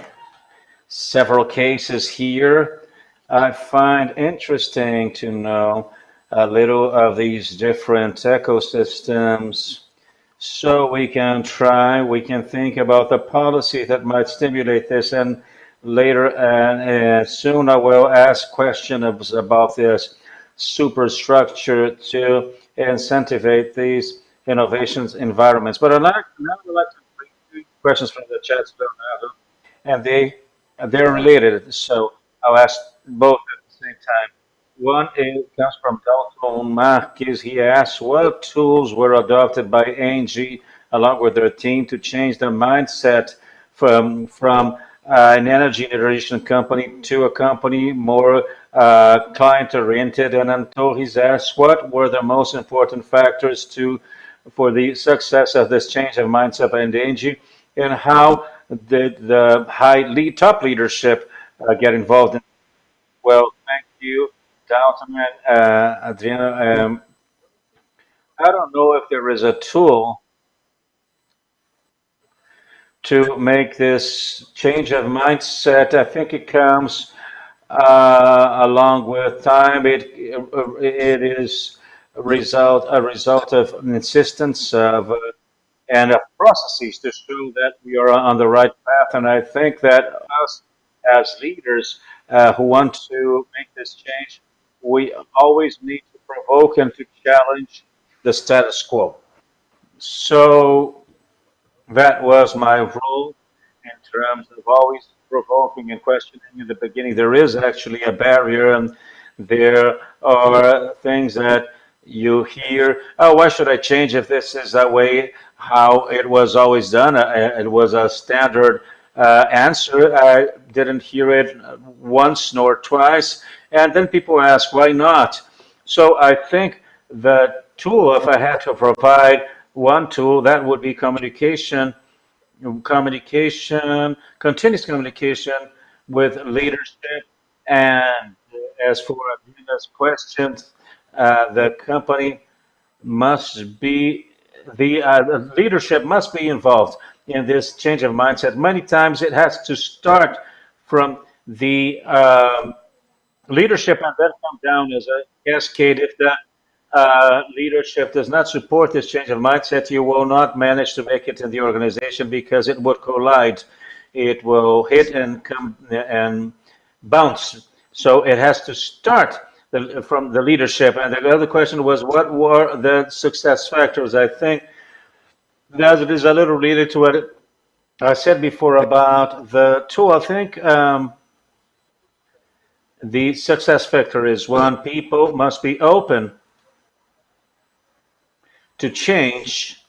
Several cases here. I find interesting to know a little of these different ecosystems so we can think about the policy that might stimulate this. And later and soon I will ask questions about this superstructure to incentivize these innovations environments. But I'd like to bring two questions from the chat, Leonardo, and they're related. So I'll ask both at the same time. One is, comes from Dalton Marques. He asks, what tools were adopted by ENGIE along with their team to change the mindset from an energy generation company to a company more client oriented? And until he's asked, what were the most important factors for the success of this change of mindset by ENGIE, and how did the top leadership get involved in? Well, thank you. compliment, Adriana. I don't know if there is a tool to make this change of mindset. I think it comes along with time. It is a result of insistence of and of processes to show that we are on the right path. And I think that us as leaders who want to make this change, we always need to provoke and to challenge the status quo. So that was my role in terms of always provoking and questioning in the beginning. There is actually a barrier, and there are things that you hear, oh, why should I change if this is that way how it was always done? It was a standard answer. I didn't hear it once nor twice. And then people ask, why not? So I think the tool, if I had to provide one tool, that would be continuous communication with leadership. And as for Adina's questions, the company must be, the leadership must be involved in this change of mindset. Many times it has to start from the leadership and then come down as a cascade. If the leadership does not support this change of mindset, you will not manage to make it in the organization because it would collide. It will hit and come and bounce. So it has to start from the leadership. And the other question was, what were the success factors? I think that it is a little related to what I said before about the tool. I think the success factor is one, people must be open to change.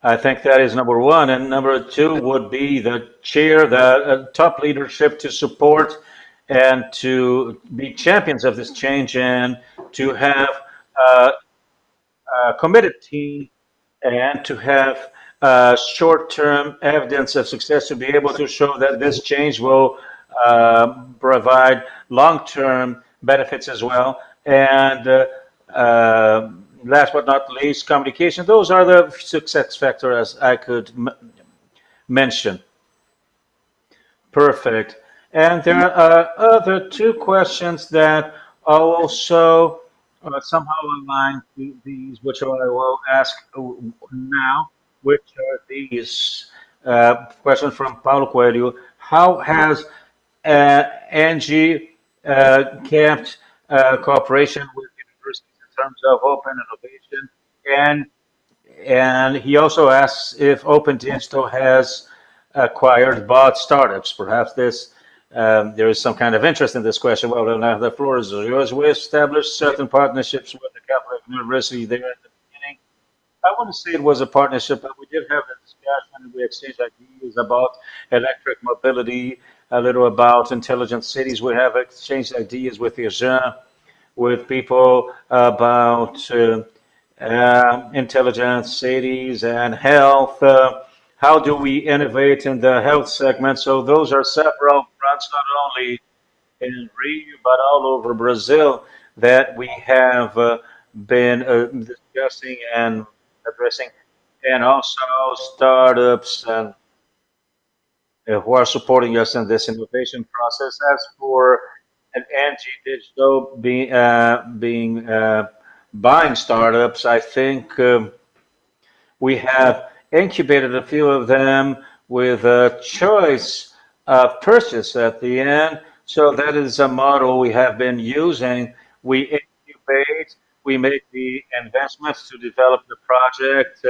I think that is number one. And number two would be the chair, the top leadership to support and to be champions of this change and to have a, a committed team and to have short-term evidence of success to be able to show that this change will provide long-term benefits as well. And last but not least, communication. Those are the success factors I could mention. Perfect. And there are other two questions that are also somehow aligned to these, which I will ask now, which are these questions from Paulo Coelho. How has ENGIE kept cooperation with universities in terms of open innovation? And and he also asks if Open Digital has acquired bought startups. Perhaps there is some kind of interest in this question. Well, Leonardo, the floor is yours. We established certain partnerships with the Catholic University there at the beginning. I wouldn't say it was a partnership, but we did have a discussion. We exchanged ideas about electric mobility, a little about intelligent cities. We have exchanged ideas with Firjan, with people about intelligent cities and health. How do we innovate in the health segment? So those are several fronts, not only in Rio, but all over Brazil that we have been discussing and addressing, and also startups and who are supporting us in this innovation process. As for an Angie Digital being buying startups, I think we have incubated a few of them with a choice of purchase at the end. So that is a model we have been using. We incubate, we make the investments to develop the product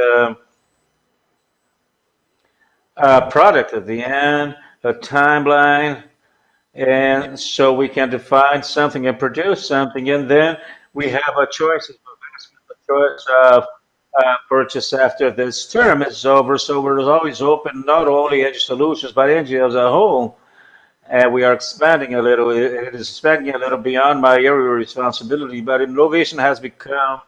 at the end, a timeline, and so we can define something and produce something, and then we have a choice of investment, a choice of purchase after this term is over. So we're always open, not only Edge Solutions, but Edge as a whole. And we are expanding a little. It is expanding a little beyond my area of responsibility, but innovation has become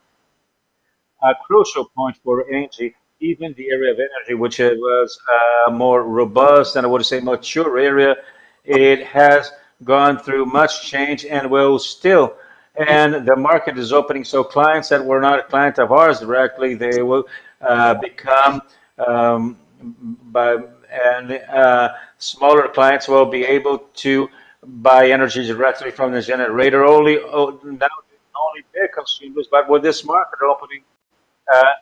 a crucial point for energy, even the area of energy, which was a more robust and I would say mature area. It has gone through much change and will still and the market is opening. So clients that were not a client of ours directly, they will become um, by and smaller clients will be able to buy energy directly from the generator. Now only big consumers, but with this market opening,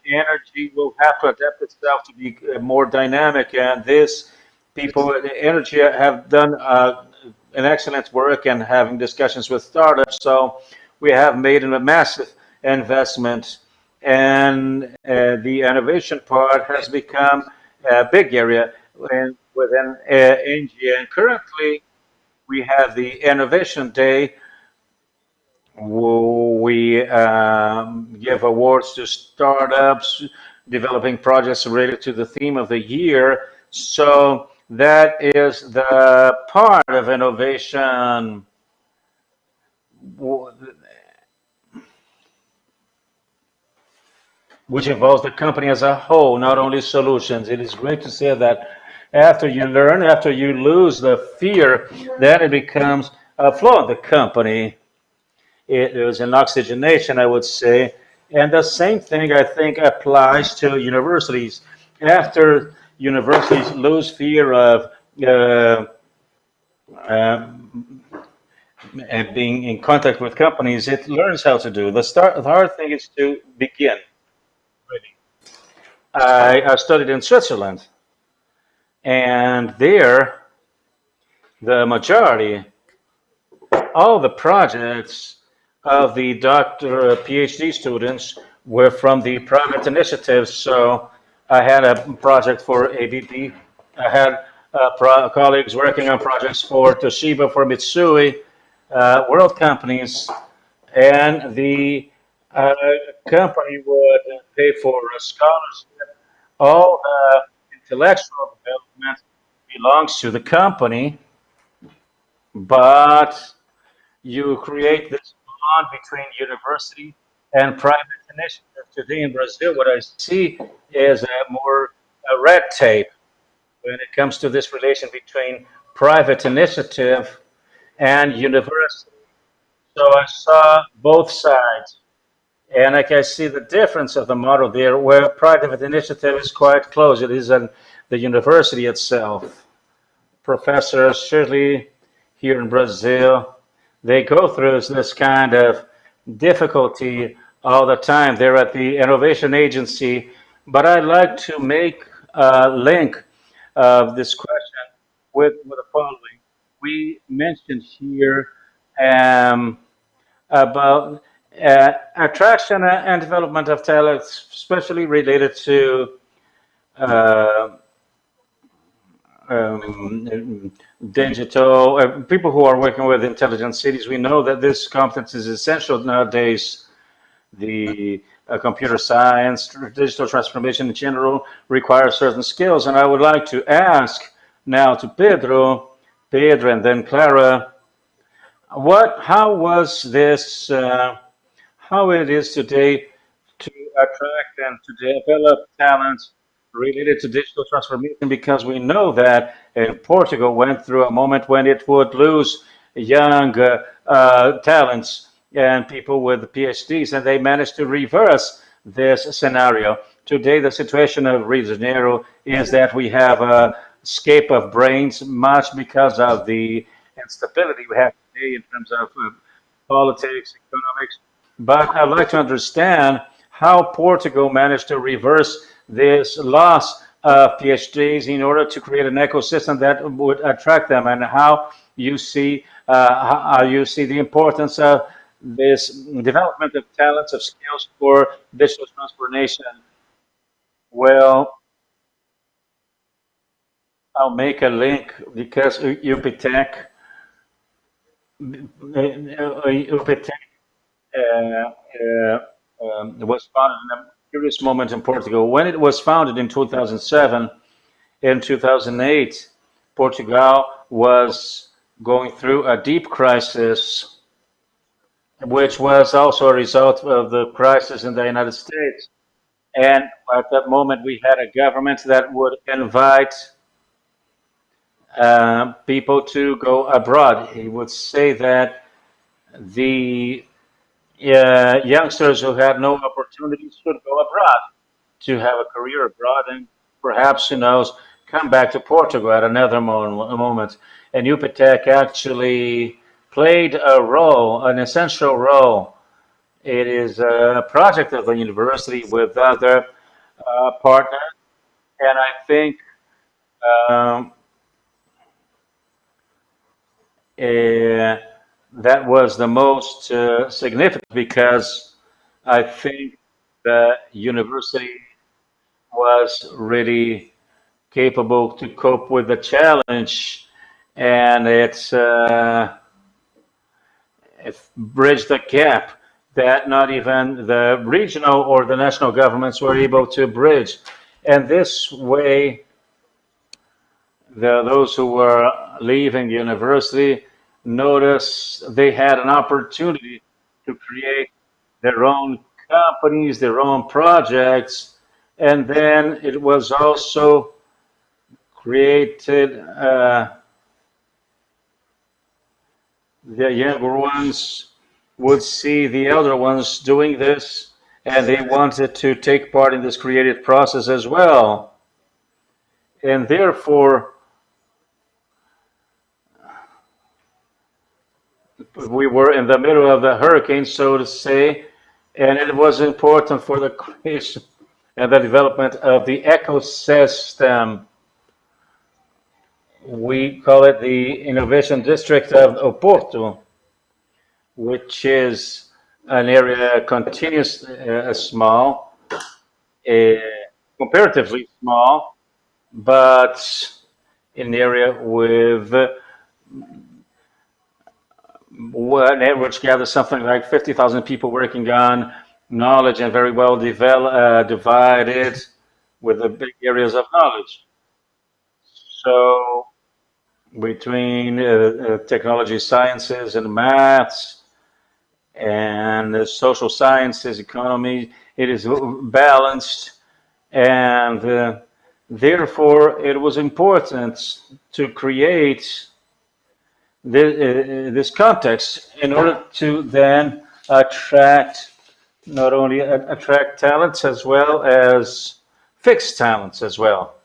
energy will have to adapt itself to be more dynamic. And this people, energy have done an excellent work and having discussions with startups. So we have made a massive investment, and the innovation part has become a big area within ENGIE. And currently, we have the Innovation Day. We give awards to startups developing projects related to the theme of the year. So that is the part of innovation which involves the company as a whole, not only solutions. It is great to say that after you learn, after you lose the fear, then it becomes a flow of the company. It is an oxygenation, I would say. And the same thing, I think, applies to universities. After universities lose fear of uh, um, being in contact with companies, it learns how to do. The hard thing is to begin. Really. I studied in Switzerland, and there, the majority all the projects of the doctor PhD students were from the private initiatives. So I had a project for ABB. I had colleagues working on projects for Toshiba, for Mitsui, world companies, and the uh, company would pay for a scholarship. All intellectual development belongs to the company, but you create this bond between university and private initiative. Today in Brazil, what I see is more red tape when it comes to this relation between private initiative and university. So I saw both sides, and I can see the difference of the model there, where private initiative is quite close. It is the university itself. Professors, surely here in Brazil, they go through this kind of difficulty all the time. They're at the innovation agency, but I'd like to make a link of this question with the following. We mentioned here um, about attraction and development of talents, especially related to uh, digital people who are working with intelligent cities. We know that this competence is essential nowadays. The computer science, digital transformation in general requires certain skills. And I would like to ask now to Pedro, and then Clara, how was this, how it is today to attract and to develop talents related to digital transformation, because we know that Portugal went through a moment when it would lose young talents and people with PhDs, and they managed to reverse this scenario. Today, the situation of Rio de Janeiro is that we have a scape of brains, much because of the instability we have today in terms of politics, economics. But I'd like to understand how Portugal managed to reverse this loss of PhDs in order to create an ecosystem that would attract them, and how you see the importance of this development of talents of skills for digital transformation. Well, I'll make a link because UPTech, was founded in a curious moment in Portugal. When it was founded in 2007, in 2008, Portugal was going through a deep crisis, which was also a result of the crisis in the United States. And at that moment, we had a government that would invite people to go abroad. He would say that the youngsters who had no opportunities should go abroad to have a career abroad and perhaps, come back to Portugal at another moment. And UPTEC actually played a role, an essential role. It is a project of the university with other partners, and I think um, uh, that was the most significant because I think the university was really capable to cope with the challenge, and it's bridged the gap that not even the regional or the national governments were able to bridge. And this way, those who were leaving the university noticed they had an opportunity to create their own companies, their own projects, and then it was also created. The younger ones would see the elder ones doing this, and they wanted to take part in this creative process as well. And therefore, we were in the middle of the hurricane, so to say, and it was important for the creation and the development of the ecosystem. We call it the Innovation District of Oporto, which is an area continuous small, uh, comparatively small, but an area with which gathers something like 50,000 people working on knowledge and very well divided with the big areas of knowledge. So between technology sciences and maths and social sciences, economy, it is balanced, and therefore it was important to create this context in order to then attract not only attract talents as well as fixed talents as well,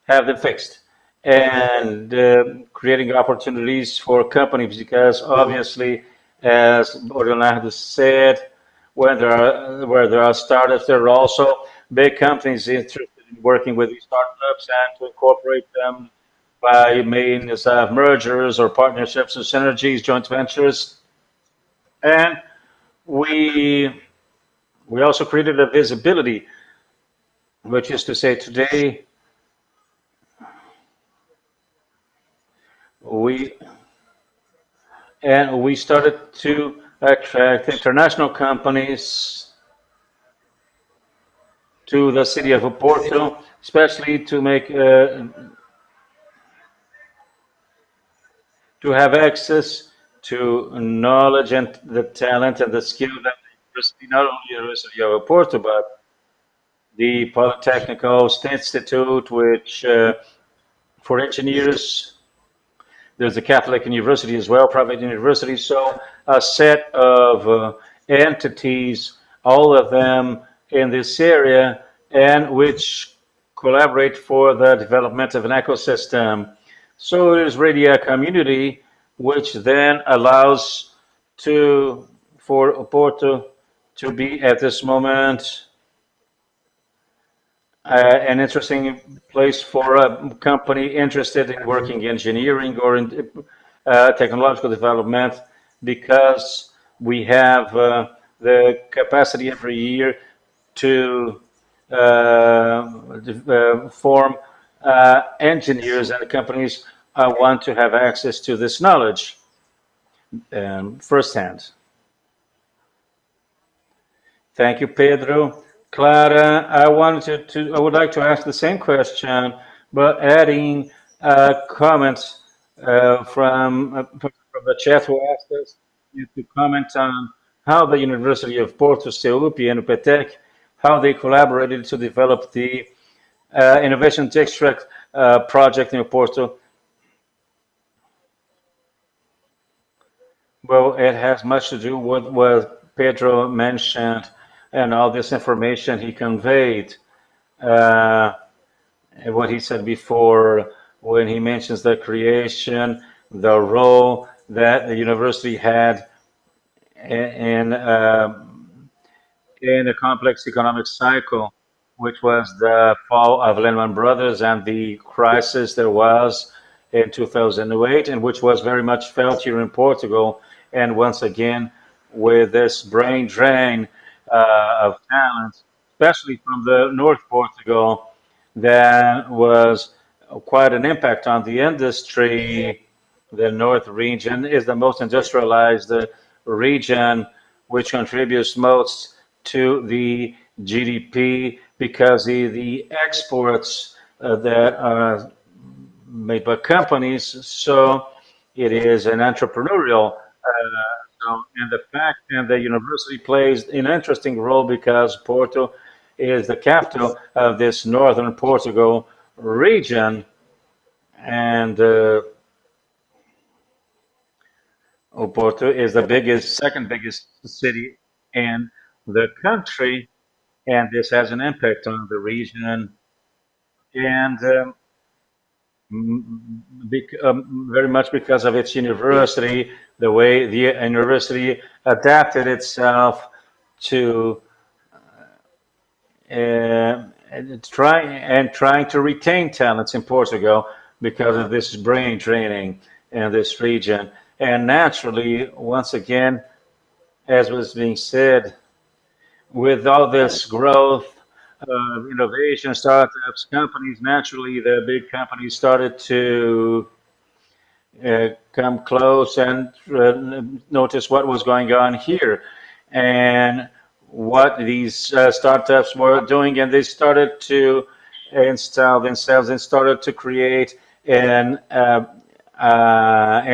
have them fixed, and creating opportunities for companies because obviously, as Leonardo said, where there are startups, there are also big companies interested in working with these startups and to incorporate them by means of mergers or partnerships or synergies, joint ventures, and we we also created a visibility, which is to say today we we started to attract international companies to the city of Oporto, especially to make to have access to knowledge and the talent and the skill that the university, not only the University of Oporto, but the Polytechnical Institute, which for engineers, there's a Catholic university as well, private university. So a set of entities, all of them in this area, and which collaborate for the development of an ecosystem. So it is really a community which then allows to for Oporto to be at this moment an interesting place for a company interested in working in engineering or in technological development because we have the capacity every year to form engineers, and the companies want to have access to this knowledge firsthand. Thank you, Pedro. Clara, I would like to ask the same question, but adding comments from the chat who asked us you to comment on how the University of Porto, CEUP, and UPTEC, how they collaborated to develop the Innovation District project in Porto. Well, it has much to do with Pedro mentioned, and all this information he conveyed. Uh, what he said before when he mentions the creation, the role that the university had in in a complex economic cycle, which was the fall of Lehman Brothers and the crisis there was in 2008, and which was very much felt here in Portugal. And once again, with this brain drain of talent, especially from the North Portugal, that was quite an impact on the industry. The North region is the most industrialized region, which contributes most to the GDP because the exports that are made by companies. So it is an entrepreneurial. And the fact and the university plays an interesting role because Porto is the capital of this northern Portugal region, and Porto is the biggest, second biggest city in the country, and this has an impact on the region. And very much because of its university, the way the university adapted itself to trying to retain talents in Portugal because of this brain training in this region. And naturally, once again, as was being said, with all this growth, innovation, startups, companies, naturally the big companies started to come close and notice what was going on here and what these startups were doing, and they started to install themselves and started to create an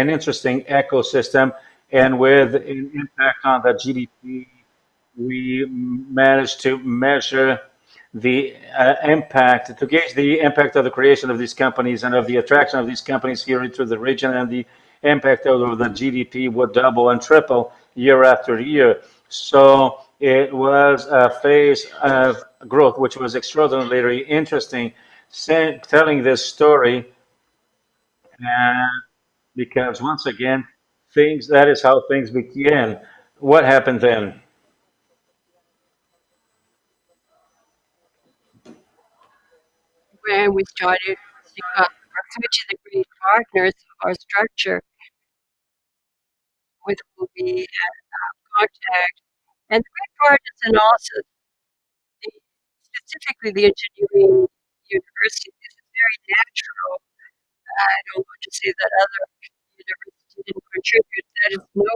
interesting ecosystem, and with an impact on the GDP, we managed to measure the impact, to gauge the impact of the creation of these companies and of the attraction of these companies here into the region, and the impact of the GDP would double and triple year after year. So it was a phase of growth, which was extraordinarily interesting, telling this story, uh, because once again, things, that is how things began. What happened then? when we started because proximity to the great partners of our structure with whom we had contact, and the great partners, and also the, specifically the engineering university. This is very natural. I don't want to say that other universities didn't contribute. That is no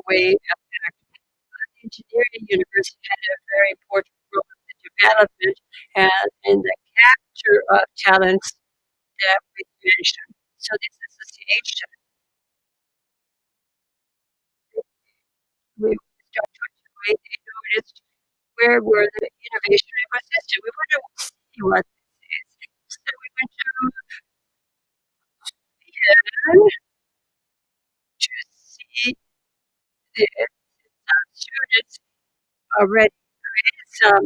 way a fact. The engineering university had a very important role in the development and in the capture of talents that we mentioned. So this association, we started to wait, they noticed where were the innovation ecosystem. We want to see what this is. So we went to Sweden to see the students already created some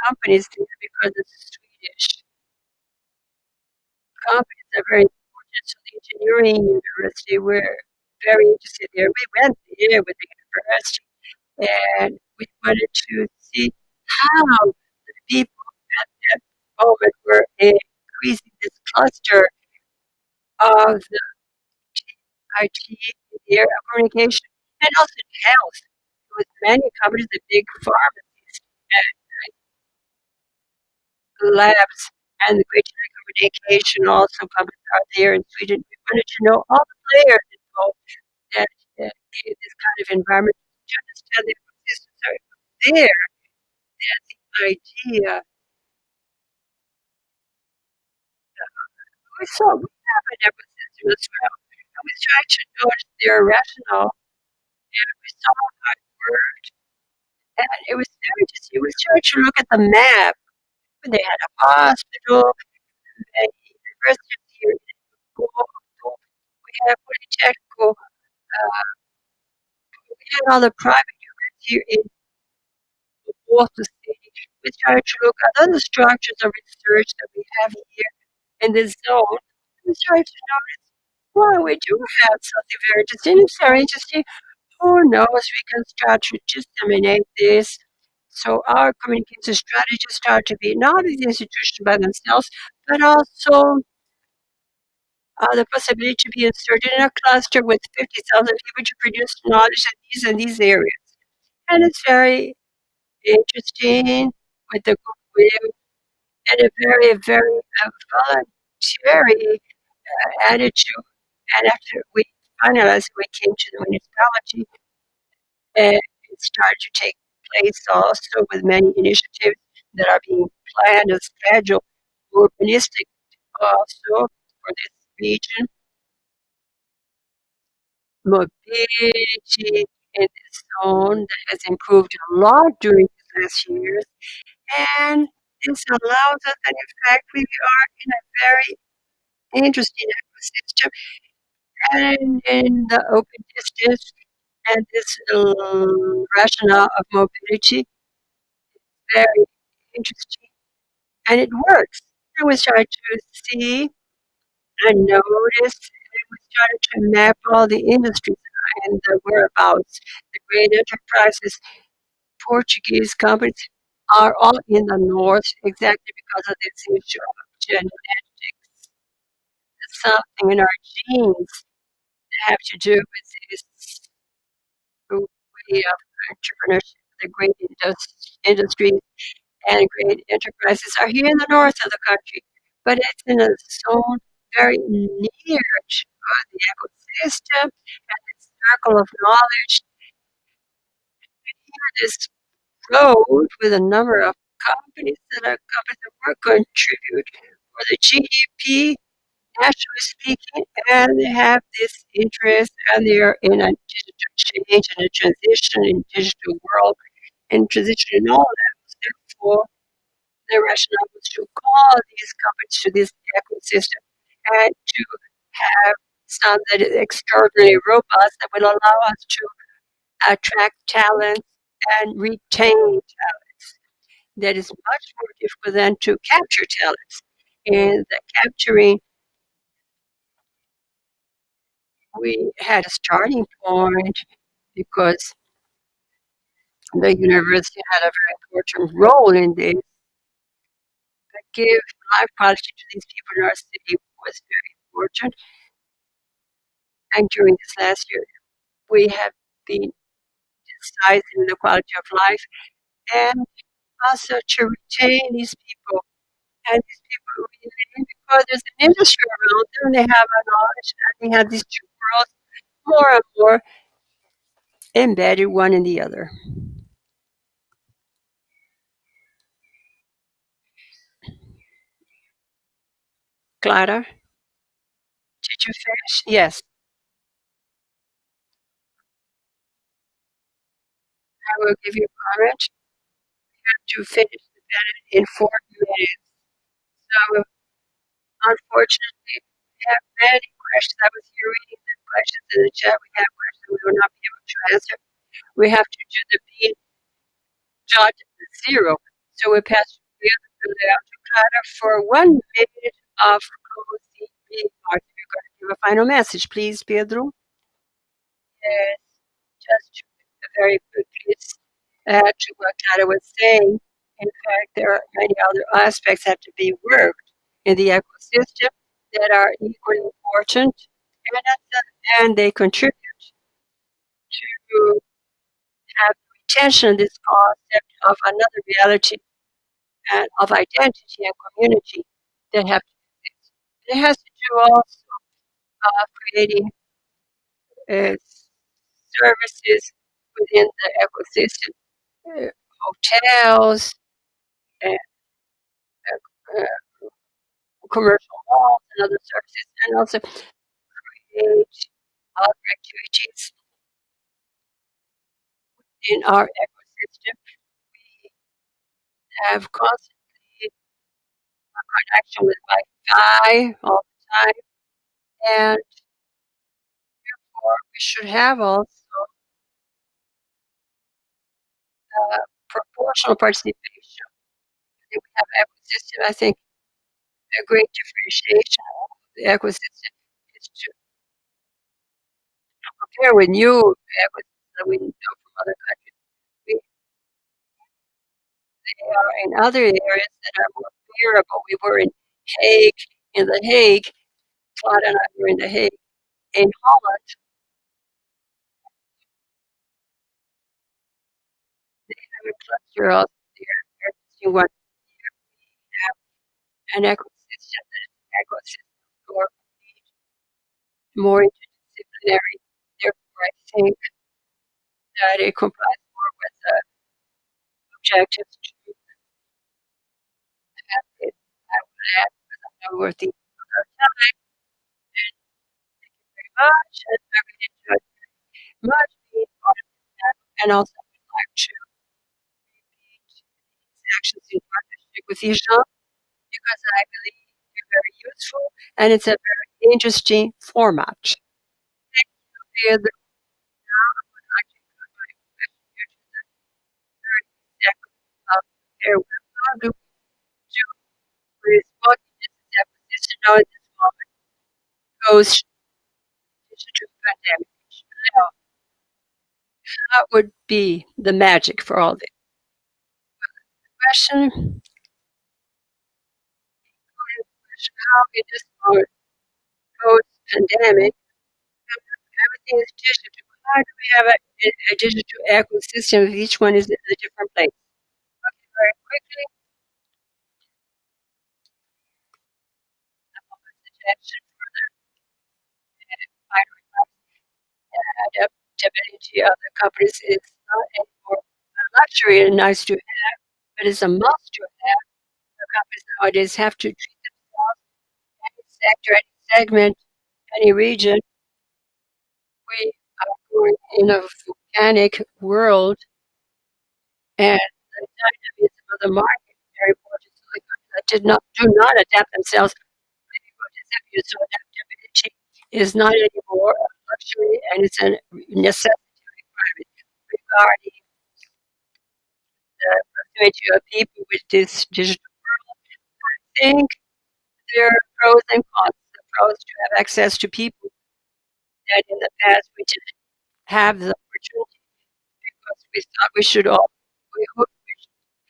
companies there because it's Swedish companies are very important. So the engineering university were very interested there. We went there with the university and we wanted to see how the people at that moment were increasing this cluster of the IT in the area of communication and also in health. With many companies, the big pharmacies and labs and the great telecommunication also companies are there in Sweden. We wanted to know all the players involved that in this kind of environment to understand the ecosystem. So it was there that the idea we saw we have an ecosystem as well. And we tried to notice their rationale and we saw how it worked. And it was very interesting. We started to look at the map when they had a hospital, a university here in Porto. We have Polytechnical, we had all the private units here in both the city. We started to look at other structures of research that we have here in this zone. We started to notice, well, we do have something very interesting. It's very interesting. Who knows? We can start to disseminate this. So our communication strategies start to be not the institution by themselves, but also the possibility to be inserted in a cluster with 50,000 people to produce knowledge in these areas. And it's very interesting with the goodwill and a very, very voluntary attitude. And after we finalized, we came to the municipality, and it started to take place also with many initiatives that are being planned and scheduled, urbanistic also for this region, mobility in this zone that has improved a lot during these last years. And this allows us, and in fact, we are in a very interesting ecosystem. And in the open distance, and this rationale of mobility, very interesting, and it works. And we started to see and notice, and we started to map all the industries and the whereabouts. The great enterprises, Portuguese companies are all in the north exactly because of this issue of genetics. Something in our genes that have to do with this way of entrepreneurship. The great industries and great enterprises are here in the north of the country, but it's in a zone very near to the ecosystem and the circle of knowledge. Here, this road with a number of companies that will contribute for the GDP, nationally speaking, and they have this interest, and they are in a digital change and a transition in digital world and transition in all levels. Therefore, the rationale was to call these companies to this ecosystem and to have some that is extraordinarily robust that will allow us to attract talent and retain talents. That is much more difficult than to capture talents. And the capturing, we had a starting point because the university had a very important role in this. But give life quality to these people in our city was very important. And during this last year, we have been decising the quality of life and also to retain these people. And these people really, because there's an industry around them, they have a knowledge, and they have these two worlds more and more embedded one in the other. Clara, did you finish? Yes, I will give you a comment to finish the edit in 4 minutes. So, unfortunately, we have many questions. I was here reading the questions in the chat. We have questions we will not be able to answer. We have to do the being judge zero. So we pass to Clara for 1 minute of closing remarks. You're going to give a final message, please, Pedro. Yes, just very quickly to what Clara was saying. In fact, there are many other aspects that have to be worked in the ecosystem that are equally important, and they contribute to have retention this concept of another reality and of identity and community that have to exist. It has to do also creating uh, services within the ecosystem, hotels, and commercial malls and other services, and also create other activities in our ecosystem. We have constantly a connection with Wi-Fi all the time, and or we should have also emotional participation. We have ecosystem. I think a great differentiation of the ecosystem is to compare with new equities that we know from other countries. We, they are in other areas that are more favorable. We were in The Hague. Clara and I were in The Hague. In Holland, they have a cluster of the one have an ecosystem that is an ecosystem or more interdisciplinary. Therefore, I think that it complies more with the objectives to have it. I would add, because I know we're thinking of our time, and thank you very much. And I really enjoyed very much being part of this panel, and also would like to repeat these actions in partnership with Firjan because I believe they're very useful and it's a very interesting format. Thank you, Pedro. Now I would like to put my question here to the 30 seconds of farewell. How do we do with what this acquisition now at this moment goes to pandemic? Now, what would be the magic for all this? Question, how in this moment post-pandemic, everything is digital. How do we have a digital ecosystem if each one is in a different place? Okay, very quickly, suggestion for the adaptability of the companies is not anymore a luxury and nice to have, but it's a must to have. The companies nowadays have to treat themselves, any sector, any segment, any region. We are going in a volcanic world, and the dynamism of the market is very important. So the countries that do not adapt themselves, so adaptability is not anymore a luxury, and it's a necessity requirement regarding the proximity of people with this digital world. I think there are pros and cons. The pros to have access to people that in the past we didn't have the opportunity because we thought we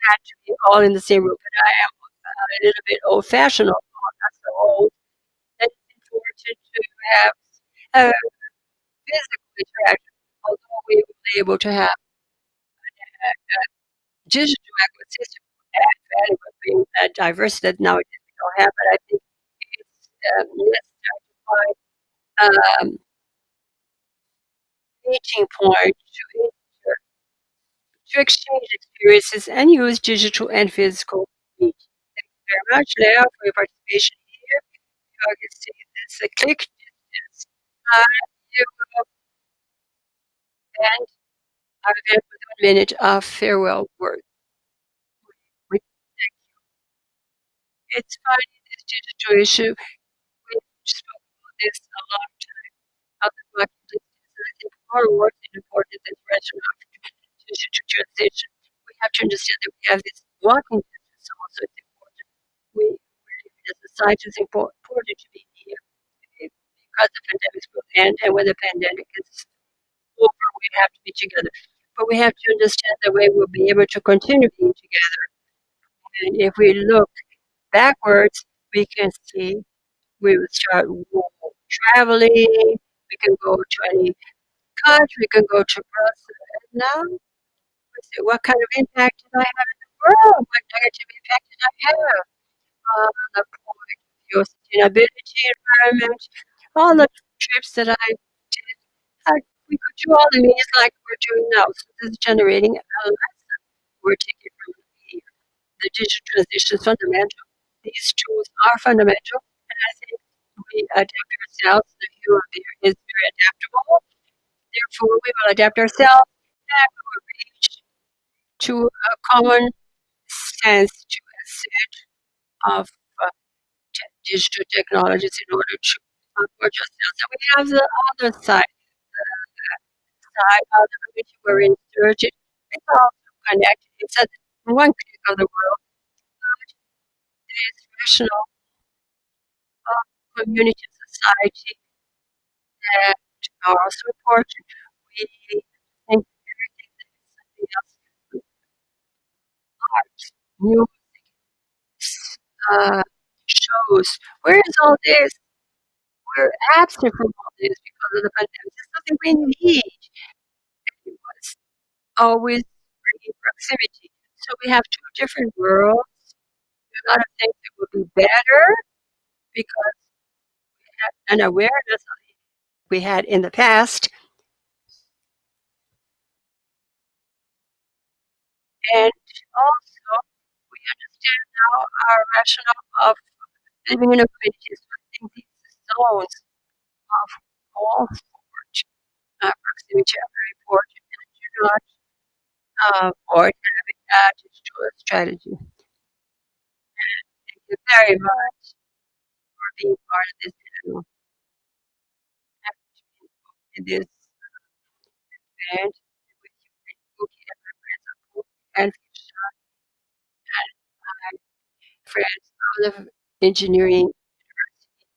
had to be all in the same room. But I am a little bit old-fashioned, not so old. And it's important to have a physical interaction, although we will be able to have a digital ecosystem add value by bringing that diversity that nowadays we don't have. But I think it's necessary to find meeting point to exchange experiences and use digital and physical media. Thank you very much, Leo, for your participation here. You can see this a click distance. You will end our event with 1 minute of farewell words. It's finding this digital issue. We've spoken about this a long time. How the marketplace is, and I think more and more it's important than version of digital transition. We have to understand that we have this walking distance also it's important. We believe as a society it's important to be here because the pandemic will end, and when the pandemic is over, we have to be together. But we have to understand the way we'll be able to continue being together. And if we look backwards, we can see we will start traveling. We can go to any country. We can go to Brussels. And now, let's see, what kind of impact did I have in the world? What negative impact did I have on the point of your sustainability environment? All the trips that I did, we could do all the means like we're doing now. So this is generating a lesson we're taking from here. The digital transition is fundamental. These tools are fundamental, and I think we adapt ourselves. The human being is very adaptable. Therefore, we will adapt ourselves and we will reach to a common sense, to a set of digital technologies in order to approach ourselves. And we have the other side, the side of the community we're inserted. It's also connected. It's a one click of the world. This rational community society that are so important. We think everything that is something else, art, music, uh, shows. Where is all this? We're absent from all this because of the pandemic. It's something we need. It was always bringing proximity. So we have two different worlds. A lot of things that would be better because we had an awareness we had in the past, and also we understand now our rationale of living in a community. So I think these zones of all sport proximity are very important and do not avoid having a digital strategy. Thank you very much for being part of this panel in this event with you and Cookie and my friends of Cookie and Firjan and my friends of the engineering university.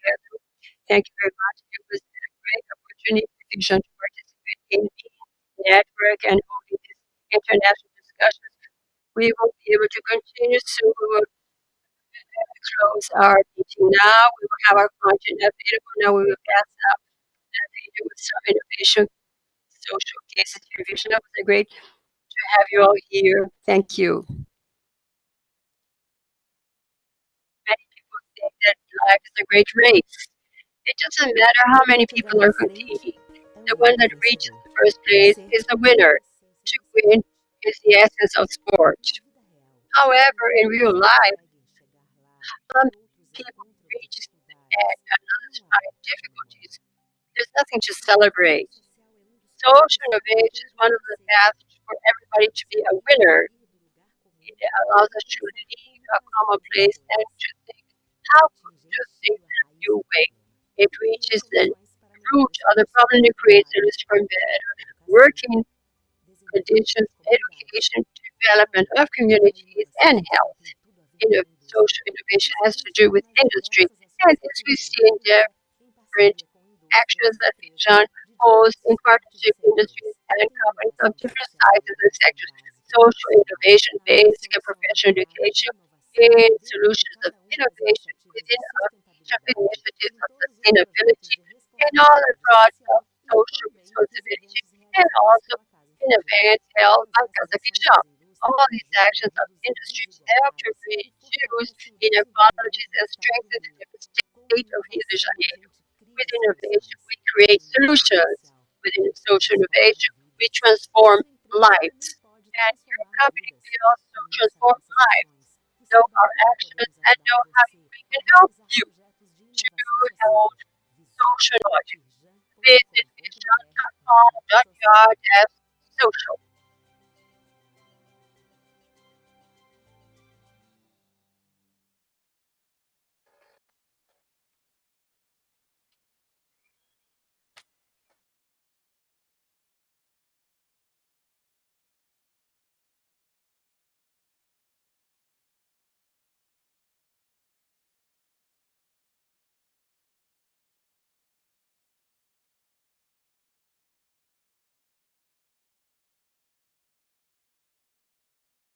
Pedro. Thank you very much. It was a great opportunity for Firjan to participate in the network and holding these international discussions. We will be able to continue soon. We will close our meeting now. We will have our content available. Now we will pass out that video with some innovation social cases here. Vision. It was a great to have you all here. Thank you. Many people think that life is a great race. It doesn't matter how many people are competing. The one that reaches the first place is the winner. To win is the essence of sport. However, in real life, some people reach the end and others find difficulties. There's nothing to celebrate. Social innovation is one of the paths for everybody to be a winner. It allows us to leave a common place and to think, how could we do things in a new way? It reaches the root of the problem and creates solutions for better working conditions, education, development of communities, and health. Social innovation has to do with industry, and as we see in different actions that Fijan holds in partnership with industries and companies of different sizes and sectors. Social innovation, basic and professional education, in solutions of innovation within a range of initiatives of sustainability and all across of social responsibility, and also in advanced health by Casa Fijan. All these actions of industries help to reduce inequalities and strengthen the state of Rio de Janeiro. With innovation, we create solutions. Within social innovation, we transform lives. And your company will also transform lives. Know our actions and know how we can help you to hold social knowledge. Visit vision.com.br/social.